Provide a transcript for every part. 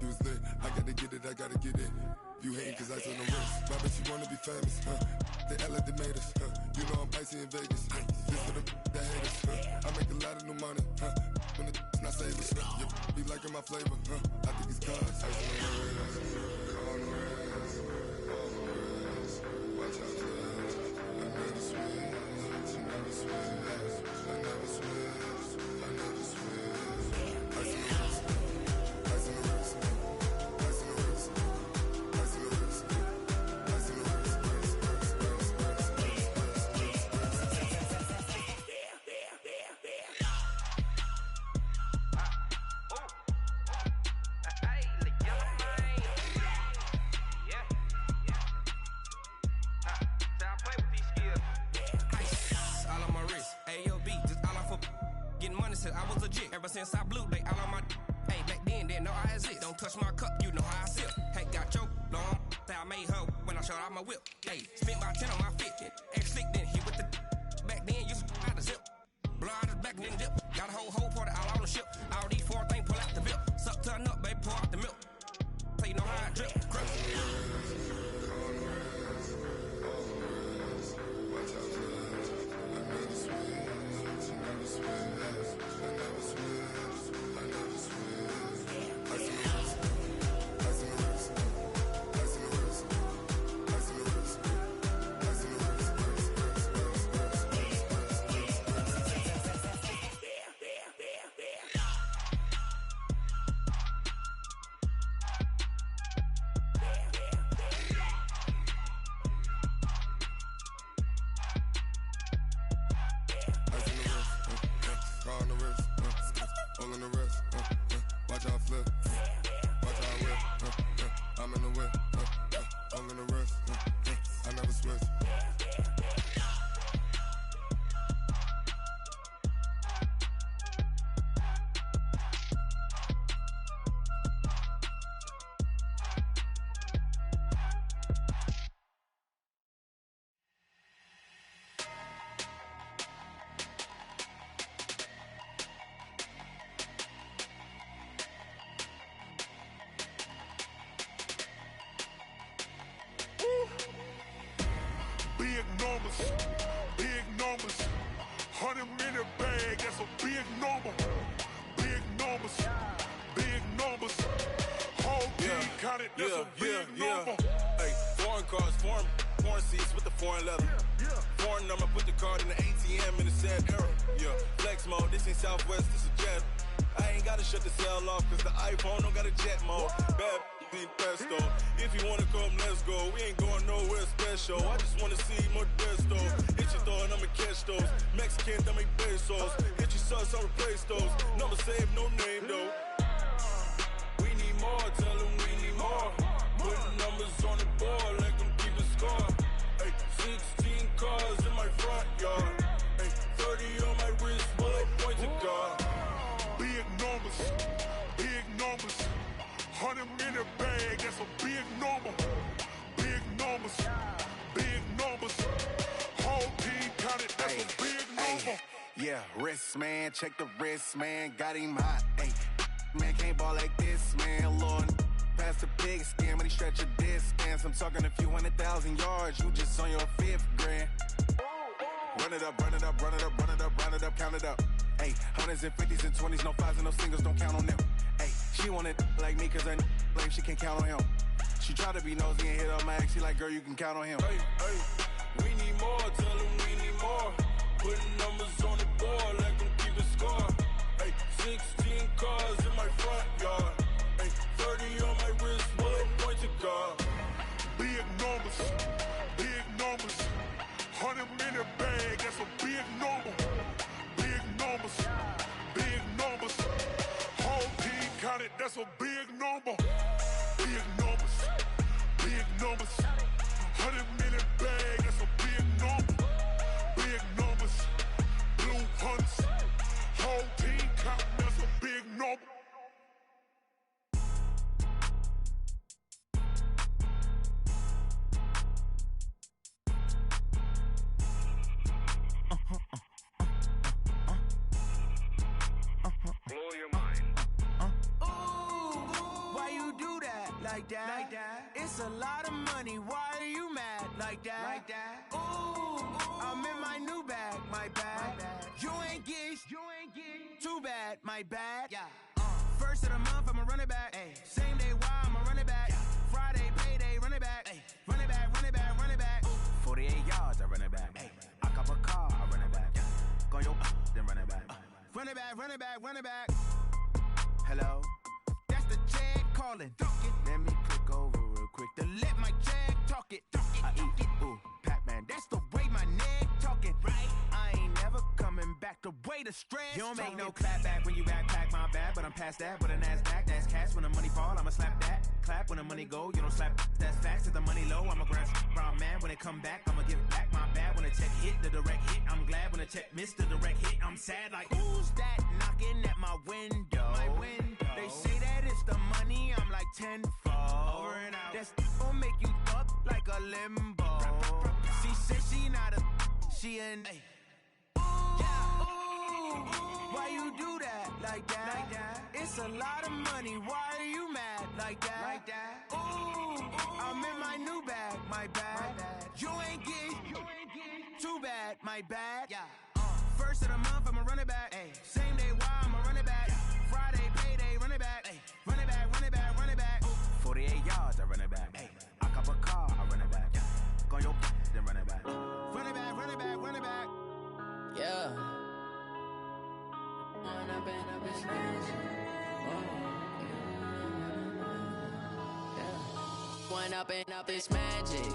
You was lit, I gotta get it, I gotta get it. You hating cause ice on the wrist. My bitch, you wanna be famous, They act like they made us, You know I'm icy in Vegas, This for the that hate us, I make a lot of new money, When it's not savers, You be liking my flavor, I think it's cause ice on the wrist, on the wrist, on the wrist. Watch out for that. I never switch, I never switch, I never switch, I never switch. Ice on the wrist, ice on the wrist, ice on the wrist, ice on the wrist, ice on the wrist. I was legit. Ever since I blew, they all on my hey, back then, didn't know I exist. Don't touch my cup, you know how I sip. Hey, got your long, say I made her when I showed out my whip. Hey, spent my 10 on my 50. Ex-slick, then hit with the back then, used to out the zip. Blow out his back, then dip. Got a whole party all on the ship. All these four things pull out the whip. Suck, turn up, baby, pour out the milk. So you know how I drip. Crush. Watch out for that. I never switch, I never switch. Big numbers, 100-minute bag, that's a big number. Big numbers, big numbers. Whole team counted, that's a big number. Hey, foreign cars, foreign seats with the foreign leather. Foreign number, put the card in the ATM in the sad era. Flex mode, this ain't Southwest, this is Jet. I ain't gotta shut the cell off, cause the iPhone don't got a jet mode. Bad ain't pesto. If you wanna come, let's go. We ain't going nowhere special. I just wanna see Modesto. Hit your thought, I'ma catch those. Mexican, I make pesos. Hit your sus, I'll replace those. Number saved, no name though. We need more, tell them we need more. Putting numbers on the board like I'm keeping score. Hey, 16 cars in my front yard. Hey, 30 on my wrist, while I point to God. Big numbers, big numbers. 100-minute bag, that's a big number. Big numbers, big numbers. Whole team counted, that's a big number. Yeah, wrist man, check the wrist man, got him hot. Ay, man can't ball like this, man. Lord, past the pig skin, but he stretch a distance. I'm talking a few 100,000 yards, you just on your 5th grand. Run it up, run it up, run it up, run it up, run it up, count it up. Ay, 100s and 50s and 20s, no 5s and no singles, don't count on them. Ay, she want it like me, cause I blame she can't count on him. She try to be nosy and hit up my ex, she like, girl, you can count on him. Hey, we need more, tell them we need more. Putting numbers on the board like I'm keeping score. Hey, 16 cars in my front yard. Hey, 30 on my wrist, while I point to God. Big numbers, big numbers. 100-minute bag, that's a big number. Big numbers, big numbers. Whole team counted, that's a big number. Big numbers, big numbers. 100-minute bag, that's a big number. Big numbers, blue hunts. Whole team counting, that's a big number. Blow your mind. Ooh, why you like that? It's a lot of money, why are you mad like that? Ooh, I'm in my new bag, my bad. You ain't get too bad, my bad. First of the month, I'ma run it back. Same day, why I'ma run it back. Friday, payday, run it back. Run it back, run it back, run it back. 48 yards, I run it back. I cop a car, I run it back. Go your then run it back. Run it back, run it back, run it back. Hello, that's the Jag calling. Let me click over real quick to let my Jag talk it. I eat, ooh, Pac-Man, that's the way my neck talking. Right, I ain't never coming back the way the stress. You don't make no clap back when you backpack my bad, but I'm past that. But a NASDAQ, that's cash. When the money fall, I'ma slap that. Clap when the money go, you don't slap. That's facts. If the money low, I'ma grab brown man. When it come back, I'ma give back my bad. When the check hit, the direct hit. I'm glad when the check missed the direct hit. I'm sad like, who's that knocking at my window? My window. They say that it's the money, I'm like tenfold. Over and out. That's gon' make you up like a limbo. She said she not a, she an. Why you do that like that? It's a lot of money, why are you mad like that? Ooh, I'm in my new bag, my bad. You ain't get too bad, my bad. First of the month, I'ma run it back. Same day, why I'ma run it back. Friday, payday, run it back. Run it back, run it back, run it back. 48 yards, I run it back. I cop a car, I run it back. Go your then run it back. Run it back, run it back, run it back. Yeah. When I've been up his magic. When up and up it's magic.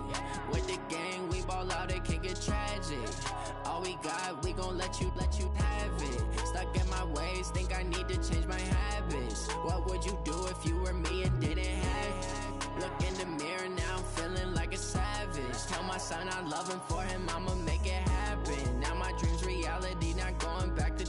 With the gang, we ball out, it can get tragic. All we got, we gon' let you have it. Stuck in my ways, think I need to change my habits. What would you do if you were me and didn't have it? Look in the mirror, now I'm feeling like a savage. Tell my son I love him, for him I'ma make it happen. Now my dream's reality, not going back to.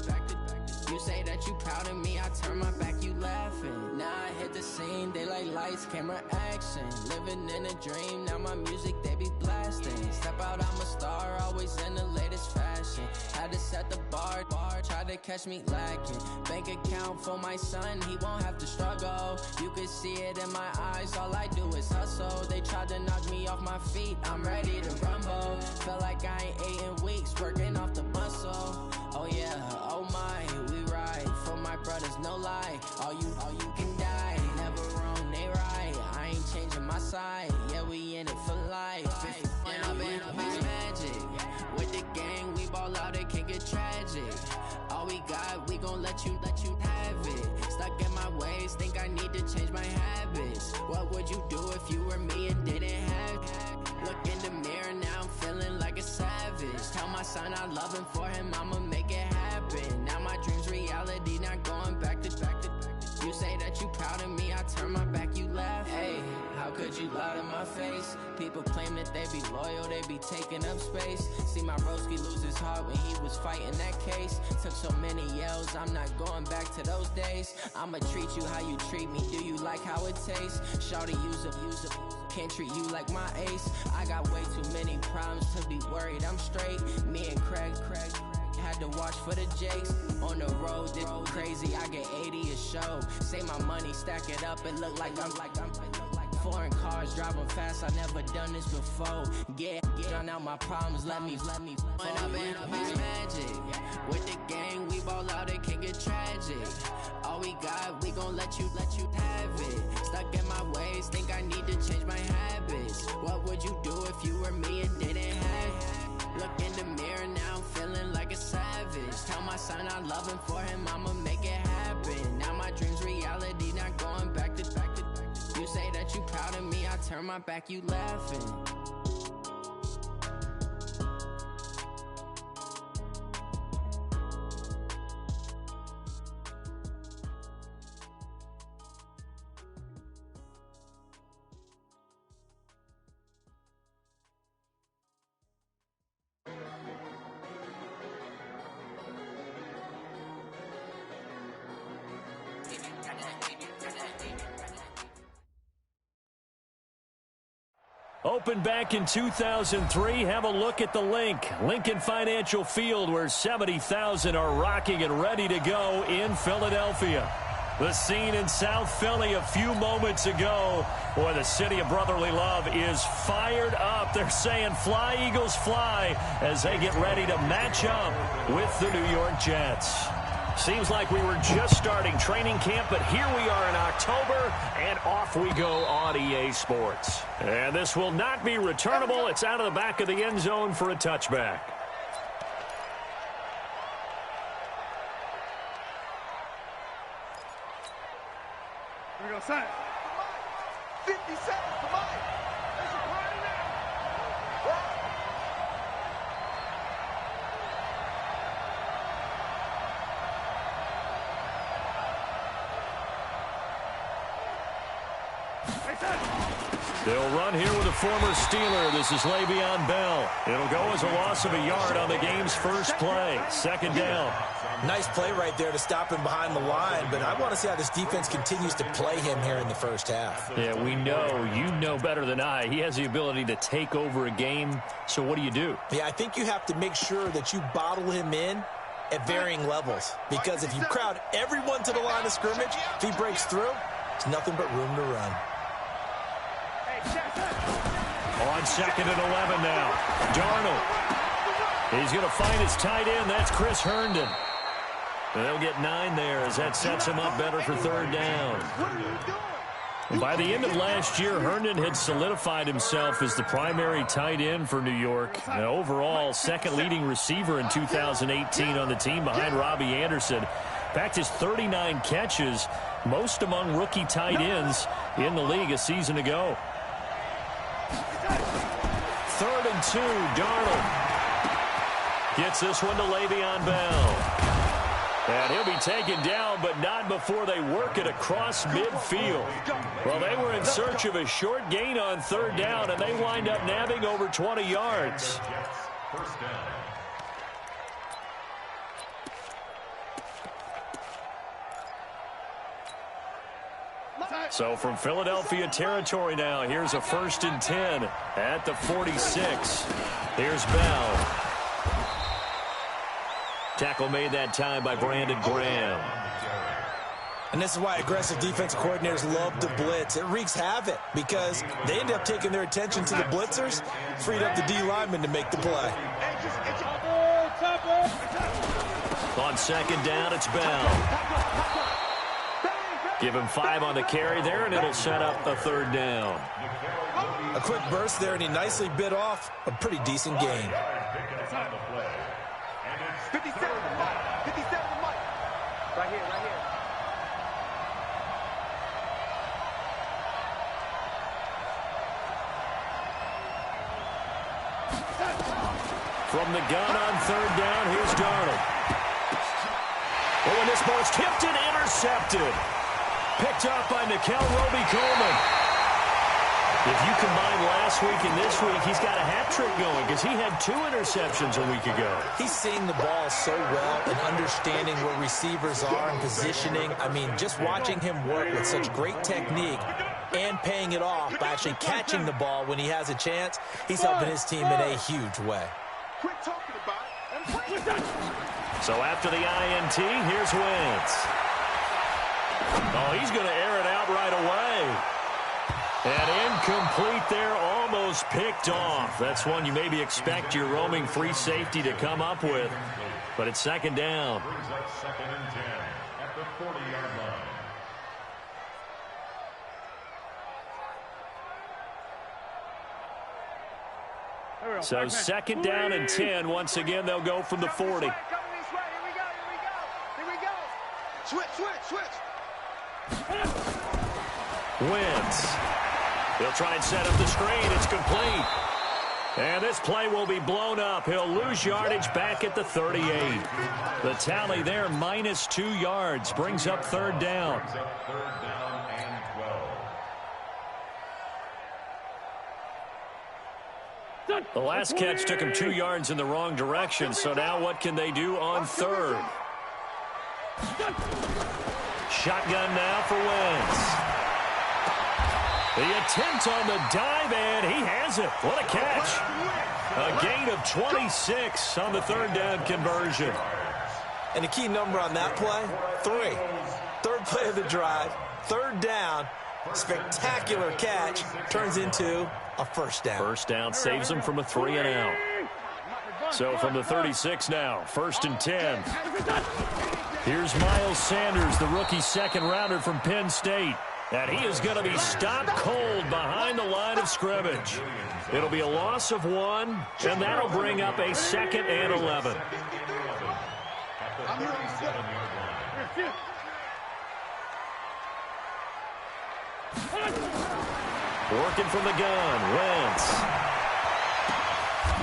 You say that you proud of me, I turn my back, you laughing. Now I hit the scene, they like lights, camera, action. Living in a dream, now my music, they be blasting. Step out, I'm a star, always in the latest fashion. Had to set the bar, try to catch me lacking. Bank account for my son, he won't have to struggle. You can see it in my eyes, all I do is hustle. They tried to knock me off my feet, I'm ready to rumble. Felt like I ain't ate in weeks, working off the muscle. Oh yeah, oh my, we ride for my brothers, no lie. All you can die, never wrong, they right. I ain't changing my side, yeah, we in it for life. When I've been up it's magic. With the gang, we ball out, it can get tragic. All we got, we gon' let you have it. Stuck in my ways, think I need to change my habits. What would you do if you were me and didn't have it? Look in the mirror, now I'm feeling like a savage. Tell my son I love him, for him I'ma make it happen. Now my dream's reality, not going back to. You say that you proud of me, I turn my back, you laugh. Hey, how could you lie to my face? People claim that they be loyal, they be taking up space. See my broski lose his heart when he was fighting that case. Took so many yells, I'm not going back to those days. I'ma treat you how you treat me, do you like how it tastes? Shawty, use up. Can't treat you like my ace. I got way too many problems to be worried, I'm straight. Me and Craig had to watch for the Jakes. On the road, this crazy, I get 80 a show. Say my money, stack it up, it look like I'm foreign cars, driving fast, I never done this before. Get drown out my problems, let me When I've been up it's magic. With the gang, we ball out, it can get tragic. All we got, we gon' let you have it. Stuck in my ways, think I need to change my habits. What would you do if you were me and didn't have it? Look in the mirror, now I'm feeling like a savage. Tell my son I love him, for him I'ma make it happen. Now my dream's reality, not going back to. You say that you proud of me, I turn my back, you laughing. Opened back in 2003, have a look at the link. Lincoln Financial Field, where 70,000 are rocking and ready to go in Philadelphia. The scene in South Philly a few moments ago. Boy, the city of brotherly love is fired up. They're saying fly, Eagles, fly, as they get ready to match up with the New York Jets. Seems like we were just starting training camp, but here we are in October, and off we go on EA Sports. And this will not be returnable. It's out of the back of the end zone for a touchback. Here we go, son. 50 seconds, come on. There's your party now. Hey, son. They'll run here with a former Steeler. This is Le'Veon Bell. It'll go as a loss of a yard on the game's first play. Second down. Nice play right there to stop him behind the line, but I want to see how this defense continues to play him here in the first half. Yeah, we know. You know better than I. He has the ability to take over a game. So what do? Yeah, I think you have to make sure that you bottle him in at varying levels, because if you crowd everyone to the line of scrimmage, if he breaks through, there's nothing but room to run. On second and 11 now. Darnold. He's going to find his tight end. That's Chris Herndon. They'll get 9 there as that sets him up better for third down. By the end of last year, Herndon had solidified himself as the primary tight end for New York. And overall, second leading receiver in 2018 on the team behind Robbie Anderson. In fact, his 39 catches, most among rookie tight ends in the league a season ago. 3rd and 2, Darnold gets this one to Le'Veon Bell. And he'll be taken down, but not before they work it across midfield. Well, they were in search of a short gain on third down, and they wind up nabbing over 20 yards. So from Philadelphia territory now, here's a 1st and 10 at the 46. Here's Bell. Tackle made that time by Brandon Graham. And this is why aggressive defensive coordinators love to blitz. It wreaks havoc because they end up taking their attention to the blitzers, freed up the D lineman to make the play. On second down, it's Bell. Give him 5 on the carry there, and it'll set up a third down. A quick burst there, and he nicely bit off a pretty decent gain. 57 to Mike. 57 to Mike. Right here, right here. From the gun on third down, here's Darnold. Oh, and this ball's tipped and intercepted. Picked up by Nickel Roby-Coleman. If you combine last week and this week, he's got a hat trick going because he had 2 interceptions a week ago. He's seeing the ball so well and understanding where receivers are and positioning. I mean, just watching him work with such great technique and paying it off by actually catching the ball when he has a chance, he's helping his team in a huge way. Quit talking about it. So after the INT, here's Wentz. Oh, he's going to air it out right away. And incomplete there, almost picked off. That's one you maybe expect your roaming free safety to come up with. But it's second down. Brings up 2nd and 10 at the 40-yard line. So second down and 10. Once again, they'll go from the 40. Here we go. Switch. Wentz. He'll try and set up the screen. It's complete. And this play will be blown up. He'll lose yardage back at the 38. The tally there, minus 2 yards. Brings up third down. and 12. The last catch took him 2 yards in the wrong direction. So now what can they do on third? Shotgun now for Wentz. The attempt on the dive, and he has it. What a catch. A gain of 26 on the third down conversion. And the key number on that play, 3. Third play of the drive, third down, spectacular catch, turns into a first down. First down saves them from a 3-and-out. So from the 36 now, 1st and 10. Here's Miles Sanders, the rookie second-rounder from Penn State. And he is going to be stopped cold behind the line of scrimmage. It'll be a loss of 1, and that'll bring up a 2nd and 11. Working from the gun, Wentz.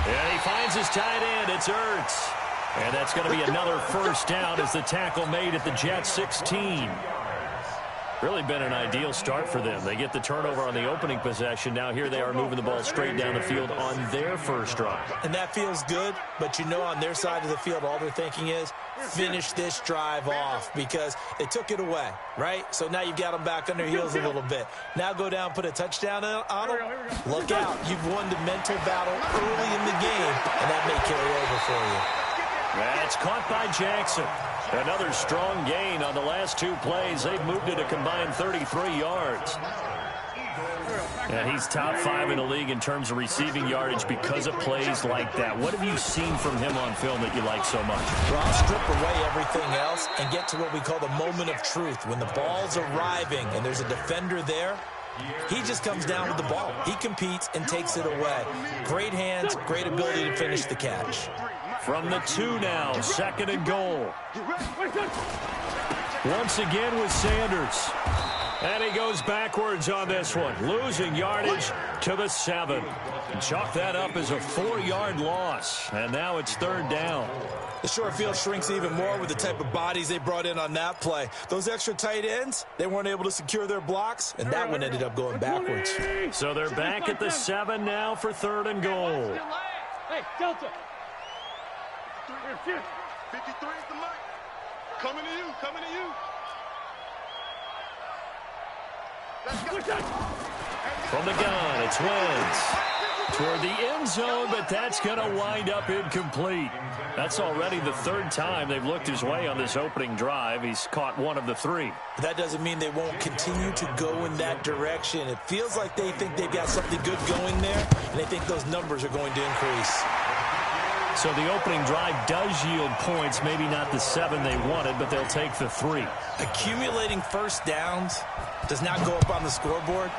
And he finds his tight end, it's Ertz. And that's going to be another first down as the tackle made at the Jets 16. Really been an ideal start for them. They get the turnover on the opening possession. Now here they are moving the ball straight down the field on their first drive. And that feels good, but you know on their side of the field all they're thinking is finish this drive off because they took it away, right? So now you've got them back on their heels a little bit. Now go down, put a touchdown on them. Look out. You've won the mental battle early in the game, and that may carry over for you. That's caught by Jackson. Another strong gain on the last 2 plays. They've moved it a combined 33 yards. And he's top 5 in the league in terms of receiving yardage because of plays like that. What have you seen from him on film that you like so much? Well, I'll strip away everything else and get to what we call the moment of truth. When the ball's arriving and there's a defender there, he just comes down with the ball. He competes and takes it away. Great hands, great ability to finish the catch. From the 2 now, 2nd and goal. Once again with Sanders. And he goes backwards on this one, losing yardage to the 7. Chalk that up as a 4-yard loss. And now it's 3rd down. The short field shrinks even more with the type of bodies they brought in on that play. Those extra tight ends, they weren't able to secure their blocks, and that one ended up going backwards. So they're back at the 7 now for 3rd and goal. Hey, Delta. 53 is the mic. Coming to you, coming to you. From the gun, it's Wentz. Toward the end zone, but that's going to wind up incomplete. That's already the 3rd time they've looked his way on this opening drive. He's caught 1 of the 3. But that doesn't mean they won't continue to go in that direction. It feels like they think they've got something good going there, and they think those numbers are going to increase. So the opening drive does yield points, maybe not the 7 they wanted, but they'll take the 3. Accumulating first downs does not go up on the scoreboard,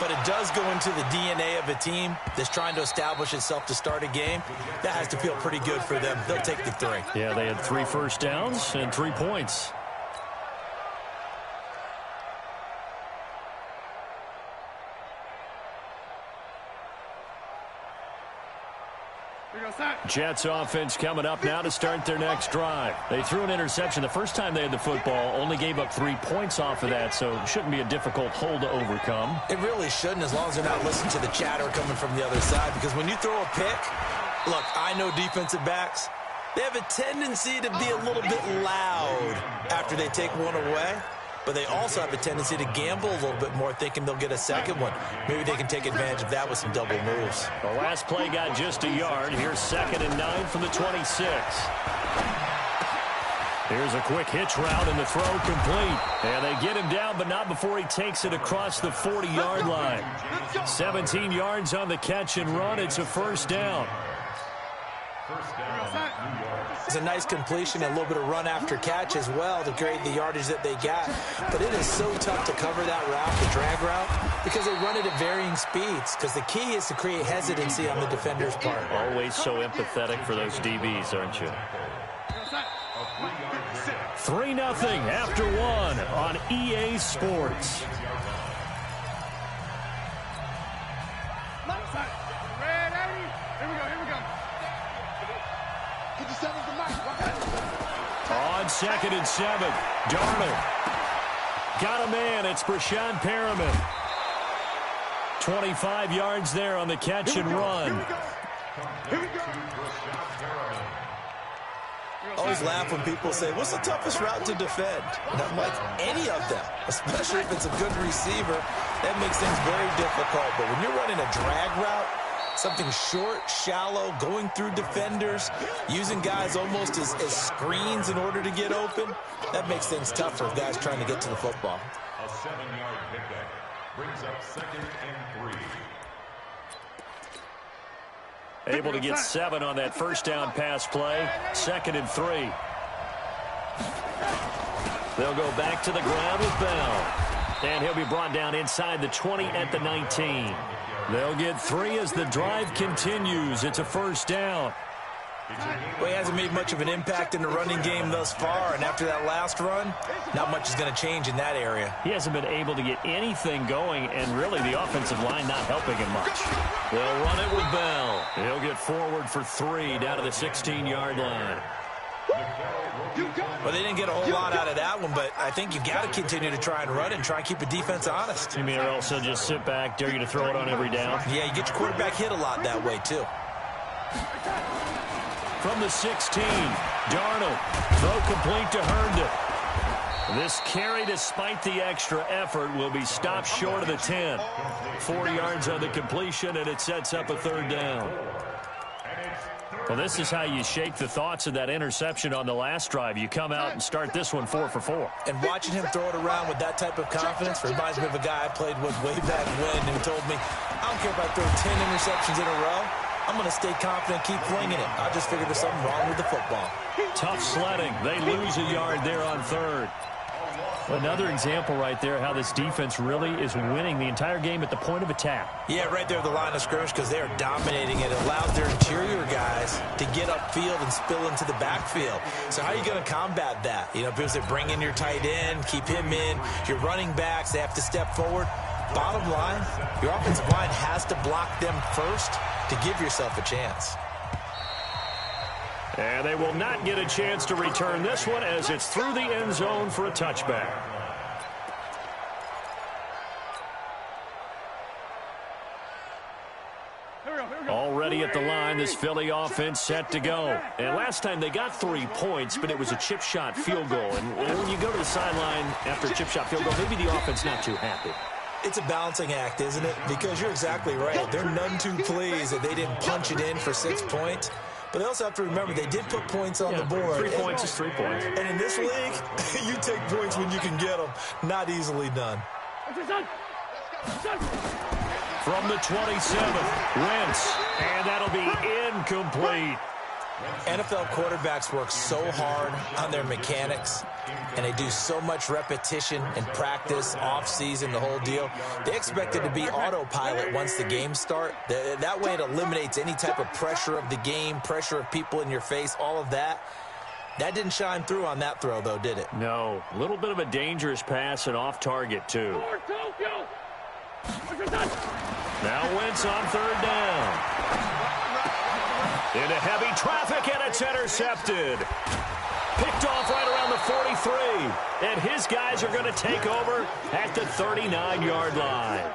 but it does go into the DNA of a team that's trying to establish itself to start a game. That has to feel pretty good for them. They'll take the 3. Yeah, they had 3 first downs and 3 points. Jets offense coming up now to start their next drive. They threw an interception the first time they had the football, only gave up 3 points off of that, so it shouldn't be a difficult hole to overcome. It really shouldn't, as long as they're not listening to the chatter coming from the other side, because when you throw a pick, look, I know defensive backs, they have a tendency to be a little bit loud after they take one away. But they also have a tendency to gamble a little bit more, thinking they'll get a second one. Maybe they can take advantage of that with some double moves. The last play got just a yard. Here's 2nd and 9 from the 26. Here's a quick hitch route, and the throw complete. And they get him down, but not before he takes it across the 40-yard line. 17 yards on the catch and run. It's a first down. It's a nice completion and a little bit of run after catch as well to create the yardage that they got. But it is so tough to cover that route, the drag route, because they run it at varying speeds. Because the key is to create hesitancy on the defender's part. Always so empathetic for those DBs, aren't you? 3-0 after 1 on EA Sports. On 2nd and 7, Darnold got a man. It's Brashad Perriman. 25 yards there on the catch and run. I always laugh when people say, what's the toughest route to defend? And I'm like, any of them, especially if it's a good receiver. That makes things very difficult. But when you're running a drag route, Something short, shallow, going through defenders, using guys almost as screens in order to get open. That makes things tough for guys trying to get to the football. A 7-yard pickup brings up 2nd and 3. Able to get 7 on that first down pass play. 2nd and 3. They'll go back to the ground with Bell. And he'll be brought down inside the 20 at the 19. They'll get 3 as the drive continues. It's a first down. Well, he hasn't made much of an impact in the running game thus far, and after that last run, not much is going to change in that area. He hasn't been able to get anything going, and really the offensive line not helping him much. They'll run it with Bell. He'll get forward for 3 down to the 16-yard line. Well, they didn't get a whole lot out of that one, but I think you've got to continue to try and run and try and keep the defense honest. You mean or else just sit back, dare you to throw it on every down? Yeah, you get your quarterback hit a lot that way, too. From the 16, Darnold. Throw complete to Herndon. This carry, despite the extra effort, will be stopped short of the 10. 4 yards on the completion, and it sets up a third down. Well, this is how you shake the thoughts of that interception on the last drive. You come out and start this one 4 for 4. And watching him throw it around with that type of confidence reminds me of a guy I played with way back when who told me, I don't care if I throw 10 interceptions in a row. I'm going to stay confident, keep flinging it. I just figured there's something wrong with the football. Tough sledding. They lose a yard there on 3rd. Another example right there how this defense really is winning the entire game at the point of attack. Yeah, right there at the line of scrimmage because they are dominating it. It allows their interior guys to get upfield and spill into the backfield. So how are you going to combat that? You know, because they bring in your tight end, keep him in. Your running backs, they have to step forward. Bottom line, your offensive line has to block them first to give yourself a chance. And they will not get a chance to return this one as it's through the end zone for a touchback. Already at the line, this Philly offense set to go. And last time they got 3 points, but it was a chip shot field goal. And when you go to the sideline after a chip shot field goal, maybe the offense not too happy. It's a balancing act, isn't it? Because you're exactly right. They're none too pleased that they didn't punch it in for 6 points. But they also have to remember they did put points on the board. 3 points is 3 points. And in this league, you take points when you can get them. Not easily done. From the 27th, Wentz. And that'll be incomplete. NFL quarterbacks work so hard on their mechanics, and they do so much repetition and practice, off-season, the whole deal. They expect it to be autopilot once the games start. That way it eliminates any type of pressure of the game, pressure of people in your face, all of that. That didn't shine through on that throw, though, did it? No. A little bit of a dangerous pass and off target, too. Now Wentz on 3rd down. Into heavy traffic, and it's intercepted. Picked off right around the 43. And his guys are going to take over at the 39-yard line.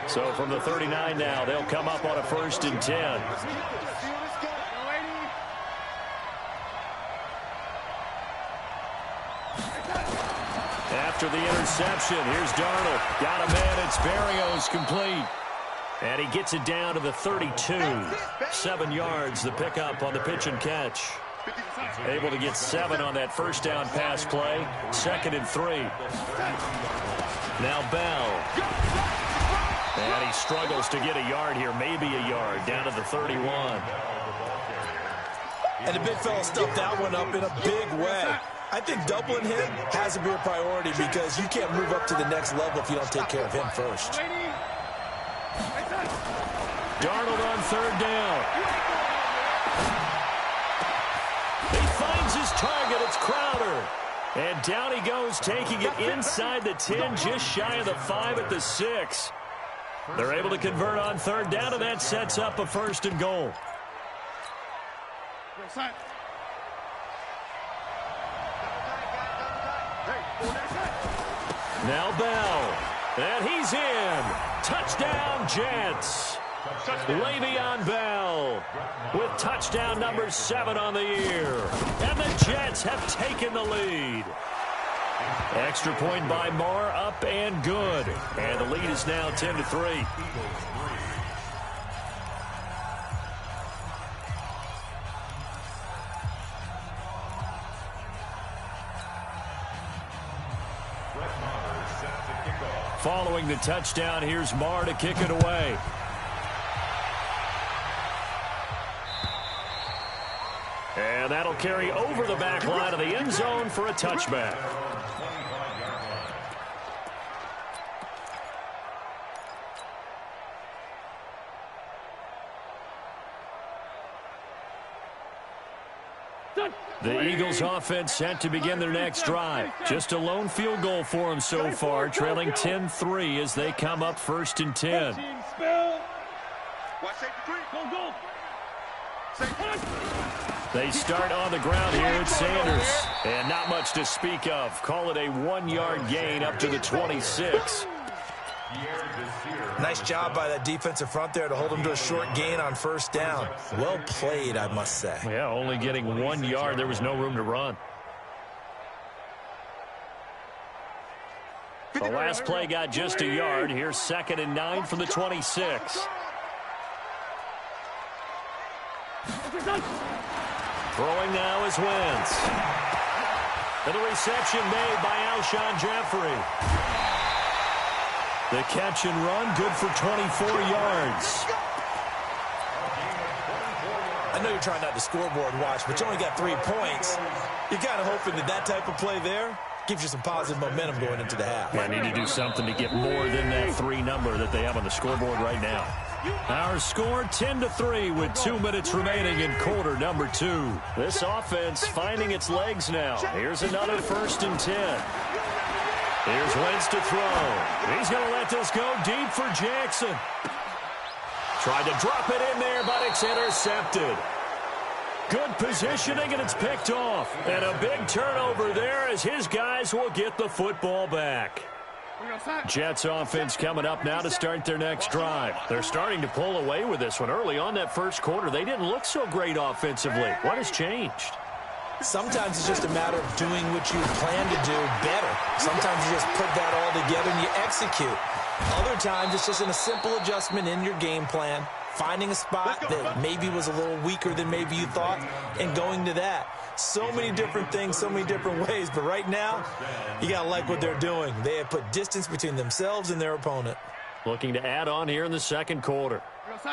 So from the 39 now, they'll come up on a 1st and 10. After the interception, here's Darnold. Got a man, it's Berrios, complete. And he gets it down to the 32. 7 yards, the pickup on the pitch and catch. Able to get 7 on that first down pass play. 2nd and 3. Now Bell. And he struggles to get a yard here, maybe a yard, down to the 31. And the big fella stuffed that one up in a big way. I think doubling him has to be a priority because you can't move up to the next level if you don't take care of him first. Darnold on 3rd down. He finds his target. It's Crowder. And down he goes, taking it inside the 10, just shy of the 5 at the 6. They're able to convert on 3rd down, and that sets up a 1st and goal. Now Bell. And he's in. Touchdown, Jets. Le'Veon Bell with touchdown number 7 on the year. And the Jets have taken the lead. Extra point by Moore, up and good. And the lead is now 10-3. Following the touchdown, here's Marr to kick it away. And that'll carry over the back line of the end zone for a touchback. The Eagles offense set to begin their next drive. Just a lone field goal for them so far, trailing 10-3 as they come up 1st and 10. They start on the ground here at Sanders. And not much to speak of. Call it a 1-yard gain up to the 26. Nice job by that defensive front there to hold them to a short gain on 1st down. Well played, I must say. Yeah, only getting 1 yard. There was no room to run. The last play got just a yard. Here's 2nd and 9 from the 26. Throwing now is Wentz. And the reception made by Alshon Jeffrey. The catch and run, good for 24 yards. I know you're trying not to scoreboard watch, but you only got 3 points. You're kind of hoping that that type of play there gives you some positive momentum going into the half. I need to do something to get more than that 3 number that they have on the scoreboard right now. Our score 10-3 with 2 minutes remaining in quarter number 2. This offense finding its legs now. Here's another 1st and 10. Here's Wentz to throw. He's going to let this go deep for Jackson. Tried to drop it in there, but it's intercepted. Good positioning, and it's picked off. And a big turnover there as his guys will get the football back. Jets offense coming up now to start their next drive. They're starting to pull away with this one. Early on that first quarter, they didn't look so great offensively. What has changed? Sometimes it's just a matter of doing what you plan to do better. Sometimes you just put that all together and you execute. Other times it's just in a simple adjustment in your game plan, finding a spot that maybe was a little weaker than maybe you thought, and going to that. So many different things, so many different ways, but right now, you got to like what they're doing. They have put distance between themselves and their opponent. Looking to add on here in the second quarter.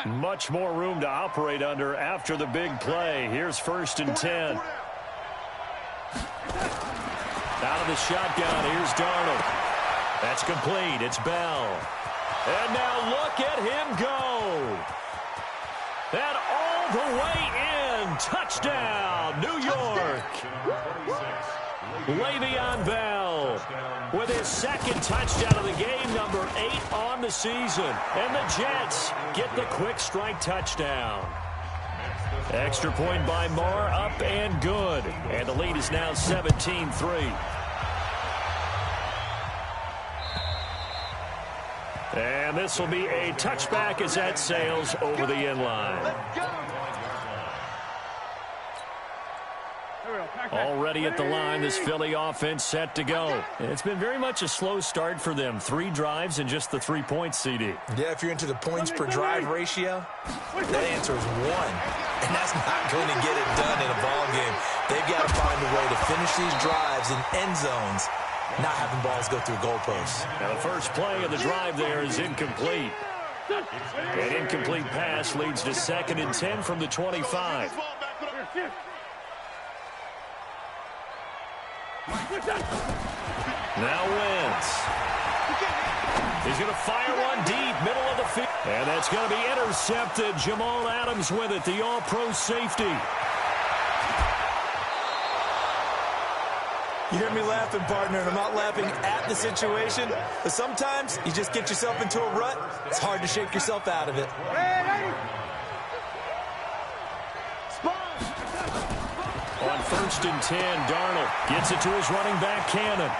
Much more room to operate under after the big play. Here's 1st and 10. Out of the shotgun, here's Darnold. That's complete. It's Bell. And now look at him go. And all the way in. Touchdown, New York. Le'Veon Bell with his 2nd touchdown of the game, number 8 on the season. And the Jets get the quick strike touchdown. Extra point by Marr, up and good. And the lead is now 17-3. And this will be a touchback as that sails over the end line. Already at the line, this Philly offense set to go. It's been very much a slow start for them. 3 drives and just the 3 points, CD. Yeah, if you're into the points per drive ratio, that answer is 1. And that's not going to get it done in a ball game. They've got to find a way to finish these drives in end zones, not having balls go through goalposts. Now the first play of the drive there is incomplete. An incomplete pass leads to 2nd and 10 from the 25. Now Wentz. He's going to fire one deep, middle of the field. And that's going to be intercepted. Jamal Adams with it, the all-pro safety. You hear me laughing, partner, and I'm not laughing at the situation. But sometimes you just get yourself into a rut. It's hard to shake yourself out of it. On 1st and 10, Darnold gets it to his running back, Cannon.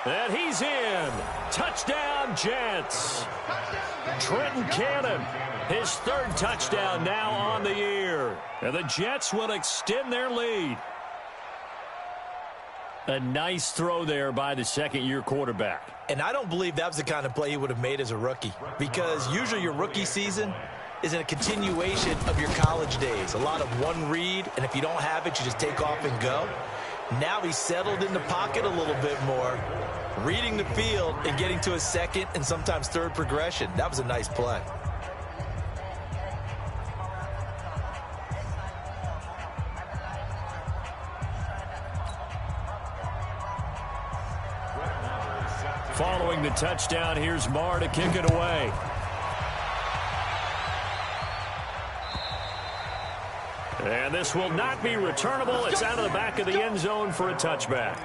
And he's in. Touchdown, Jets. Trenton Cannon, his 3rd touchdown now on the year. And the Jets will extend their lead. A nice throw there by the 2nd-year quarterback. And I don't believe that was the kind of play he would have made as a rookie, because usually your rookie season is a continuation of your college days. A lot of one read, and if you don't have it, you just take off and go. Now he's settled in the pocket a little bit more. reading the field and getting to a second and sometimes third progression. That was a nice play. Following the touchdown, here's Marr to kick it away. And this will not be returnable. It's out of the back of the end zone for a touchback.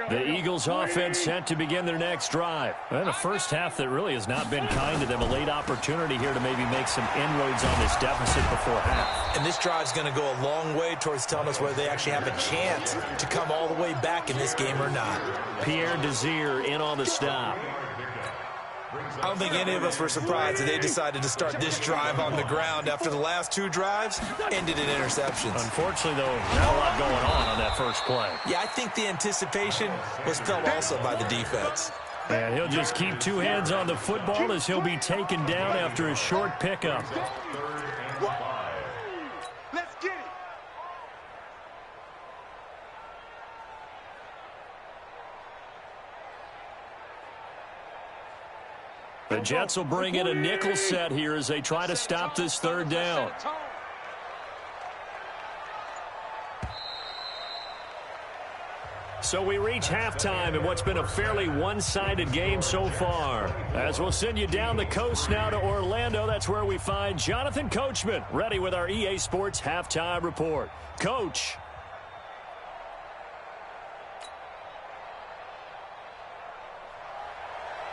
The Eagles offense set to begin their next drive. And a first half that really has not been kind to them. A late opportunity here to maybe make some inroads on this deficit before half. And this drive's going to go a long way towards telling us whether they actually have a chance to come all the way back in this game or not. Pierre Desir in on the stop. I don't think any of us were surprised that they decided to start this drive on the ground after the last two drives ended in interceptions. Unfortunately, though, not a lot going on that first play. Yeah, I think the anticipation was felt also by the defense. And he'll just keep two hands on the football as he'll be taken down after a short pickup. Let's get it. The Jets will bring in a nickel set here as they try to stop this third down. So we reach halftime in what's been a fairly one-sided game so far. As we'll send you down the coast now to Orlando, that's where we find Jonathan Coachman ready with our EA Sports Halftime Report. Coach.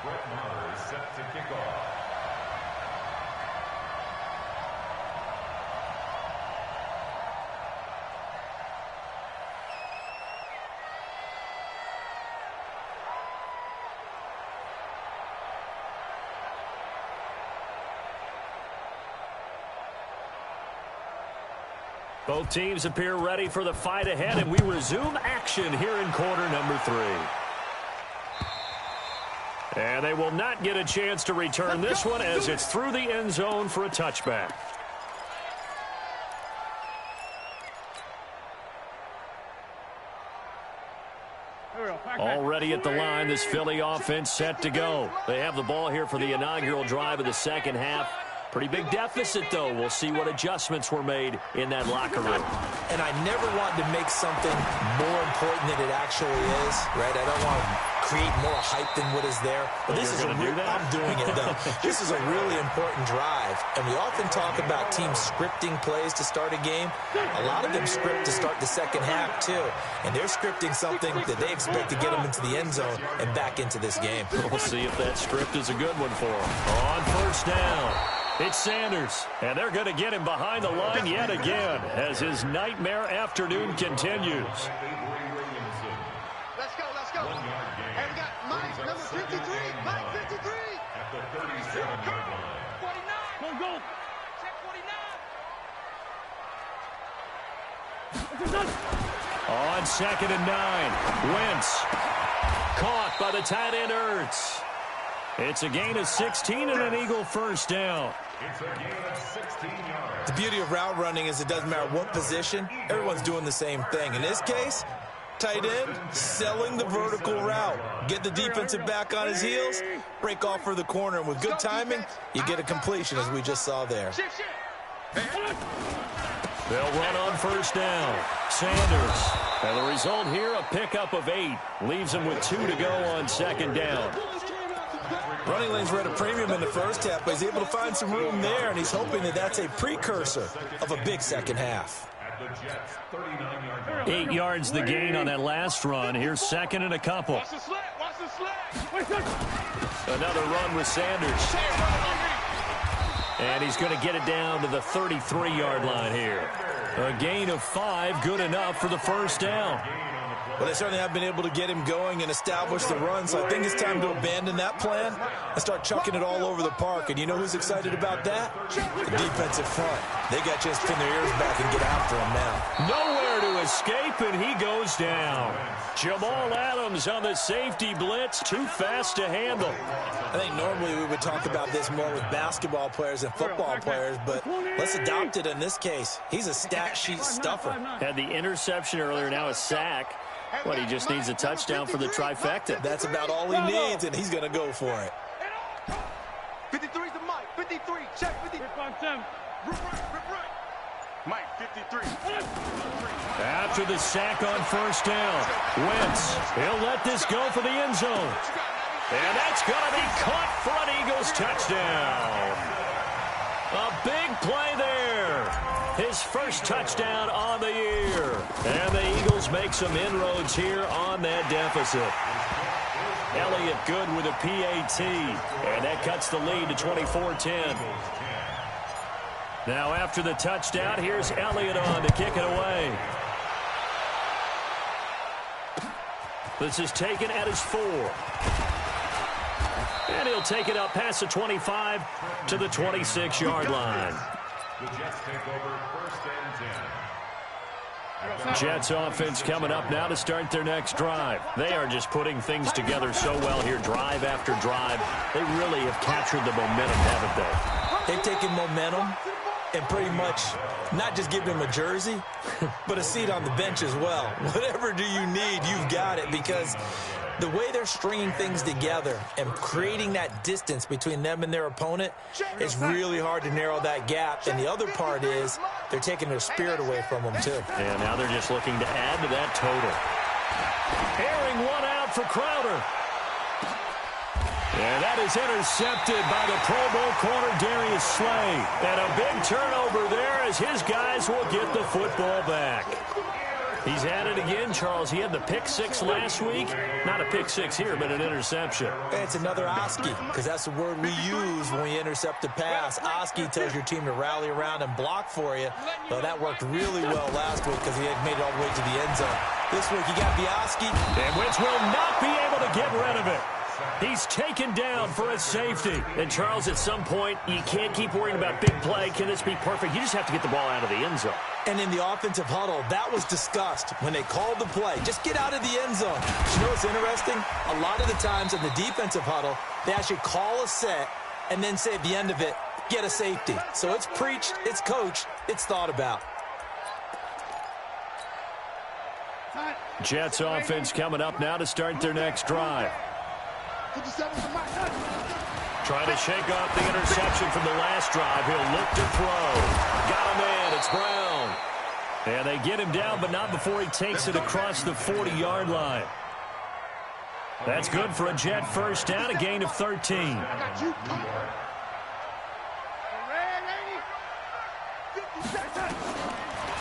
Brett Maher is set to kick off. Both teams appear ready for the fight ahead, and we resume action here in quarter number 3. And they will not get a chance to return this one as it's through the end zone for a touchback. Already at the line, this Philly offense set to go. They have the ball here for the inaugural drive of the second half. Pretty big deficit, though. We'll see what adjustments were made in that locker room. And I never want to make something more important than it actually is, right? I don't want to create more hype than what is there. But this is I'm doing it, though. This is a really important drive. And we often talk about teams scripting plays to start a game. A lot of them script to start the second half, too. And they're scripting something that they expect to get them into the end zone and back into this game. We'll see if that script is a good one for them. On first down. It's Sanders, and they're going to get him behind the line yet again as his nightmare afternoon continues. Let's go, let's go. And we got Mike, number 53. Mike, 53. At the 37-yard line. 49. Go. Check 49. On 2nd and 9, Wentz caught by the tight end Ertz. It's a gain of 16 and an Eagle first down. It's a gain of 16 yards. The beauty of route running is it doesn't matter what position, everyone's doing the same thing. In this case, tight end, selling the vertical route. Get the defensive back on his heels, break off for the corner, and with good timing, you get a completion as we just saw there. They'll run on first down. Sanders. And the result here, a pickup of 8. Leaves him with 2 to go on 2nd down. Running lanes were at a premium in the first half, but he's able to find some room there, and he's hoping that that's a precursor of a big second half. 8 yards the gain on that last run. Here's 2nd and a couple. Watch the slant. Another run with Sanders. And he's going to get it down to the 33-yard line here. A gain of 5, good enough for the first down. Well, they certainly have been able to get him going and establish the run, so I think it's time to abandon that plan and start chucking it all over the park. And you know who's excited about that? The defensive front. They got a chance to pin their ears back and get after him now. Nowhere to escape, and he goes down. Jamal Adams on the safety blitz, too fast to handle. I think normally we would talk about this more with basketball players and football players, but let's adopt it in this case. He's a stat sheet stuffer. Had the interception earlier, now a sack. He just needs a touchdown for the trifecta. That's about all he needs, and he's going to go for it. 53's the Mike. 53. Check 53. Rip right. Mike, 53. After the sack on first down, Wentz, he'll let this go for the end zone. And that's going to be caught for an Eagles touchdown. A big play there. His first touchdown on the year. And the Eagles make some inroads here on that deficit. Elliott good with a PAT. And that cuts the lead to 24-10. Now after the touchdown, here's Elliott on to kick it away. This is taken at his 4. And he'll take it up past the 25 to the 26-yard line. The Jets take over 1st and 10. Jets offense coming up now to start their next drive. They are just putting things together so well here, drive after drive. They really have captured the momentum, haven't they? They've taken momentum and pretty much not just give him a jersey, but a seat on the bench as well. Whatever do you need, you've got it, because the way they're stringing things together and creating that distance between them and their opponent, it's really hard to narrow that gap. And the other part is they're taking their spirit away from them, too. And now they're just looking to add to that total. Airing one out for Crowder. And that is intercepted by the Pro Bowl corner, Darius Slay. And a big turnover there as his guys will get the football back. He's at it again, Charles. He had the pick 6 last week. Not a pick 6 here, but an interception. It's another Oski, because that's the word we use when we intercept a pass. Oski tells your team to rally around and block for you. Well, that worked really well last week because he had made it all the way to the end zone. This week, you got the Oski. And Wentz will not be able to get rid of it. He's taken down for a safety. And, Charles, at some point, you can't keep worrying about big play. Can this be perfect? You just have to get the ball out of the end zone. And in the offensive huddle, that was discussed when they called the play. Just get out of the end zone. You know what's interesting? A lot of the times in the defensive huddle, they actually call a set and then say at the end of it, get a safety. So it's preached, it's coached, it's thought about. Jets offense coming up now to start their next drive. Trying to shake off the interception from the last drive. He'll look to throw. Got him in. It's Brown. And they get him down, but not before he takes it across the 40-yard line. That's good for a Jet first down, a gain of 13.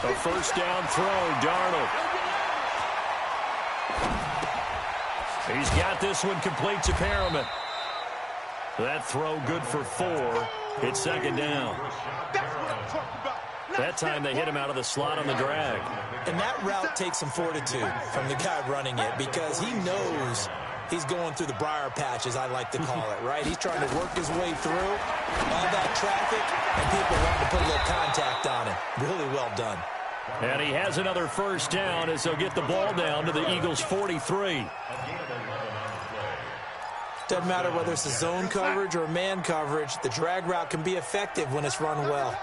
A first down throw, Darnold. He's got this one complete to Perriman. That throw good for 4. It's second down. That time they hit him out of the slot on the drag. And that route takes some fortitude from the guy running it, because he knows he's going through the briar patch, as I like to call it, right? He's trying to work his way through all that traffic, and people want to put a little contact on him. Really well done. And he has another first down as they'll get the ball down to the Eagles' 43. Doesn't matter whether it's a zone coverage or man coverage, the drag route can be effective when it's run well.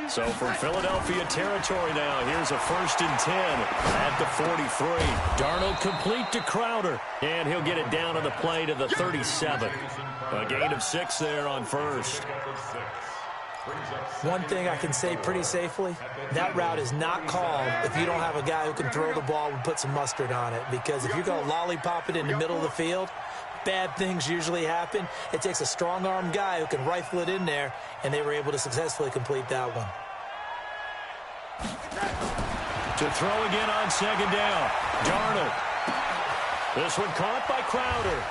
So from Philadelphia territory now, here's a 1st and 10 at the 43. Darnold complete to Crowder, and he'll get it down on the play to the 37. A gain of 6 there on first. One thing I can say pretty safely, that route is not called if you don't have a guy who can throw the ball and put some mustard on it, because if you're going to lollipop it in the middle of the field, bad things usually happen. It takes a strong-arm guy who can rifle it in there, and they were able to successfully complete that one. To throw again on second down, Darnold. This one caught by Crowder.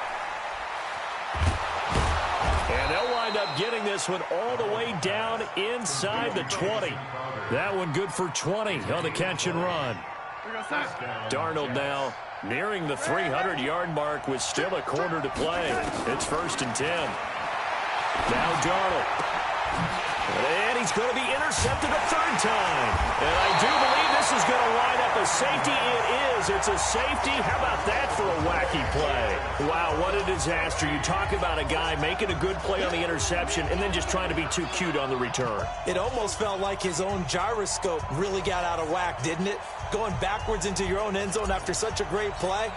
And they'll wind up getting this one all the way down inside the 20. That one good for 20 on the catch and run. Darnold now nearing the 300-yard mark with still a quarter to play. It's 1st and 10. Now Darnold. And he's going to be intercepted a 3rd time. And I do believe this is going to wind up safety it is. It's a safety. How about that for a wacky play? Wow, what a disaster. You talk about a guy making a good play on the interception and then just trying to be too cute on the return. It almost felt like his own gyroscope really got out of whack, didn't it? Going backwards into your own end zone after such a great play.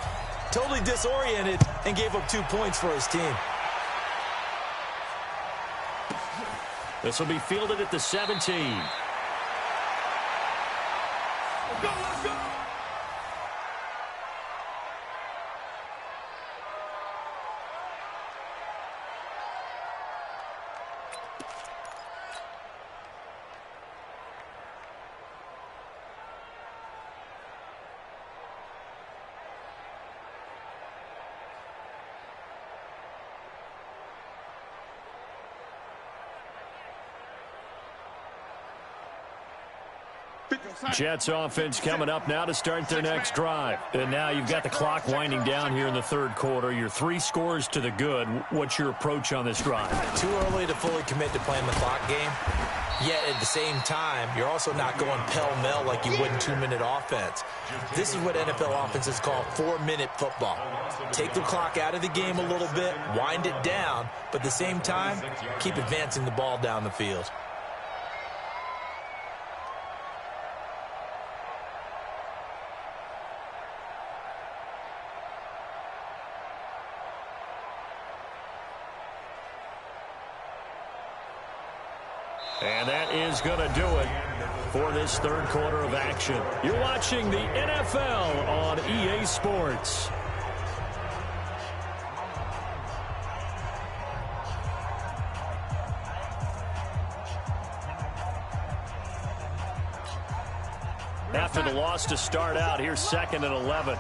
Totally disoriented and gave up 2 points for his team. This will be fielded at the 17. Let's go, let's go! Jets offense coming up now to start their next drive. And now you've got the clock winding down here in the third quarter. You're 3 scores to the good. What's your approach on this drive? Too early to fully commit to playing the clock game. Yet at the same time, you're also not going pell-mell like you would in 2-minute offense. This is what NFL offenses call 4-minute football. Take the clock out of the game a little bit, wind it down, but at the same time, keep advancing the ball down the field. And that is going to do it for this third quarter of action. You're watching the NFL on EA Sports. After the loss to start out, here's 2nd and 11.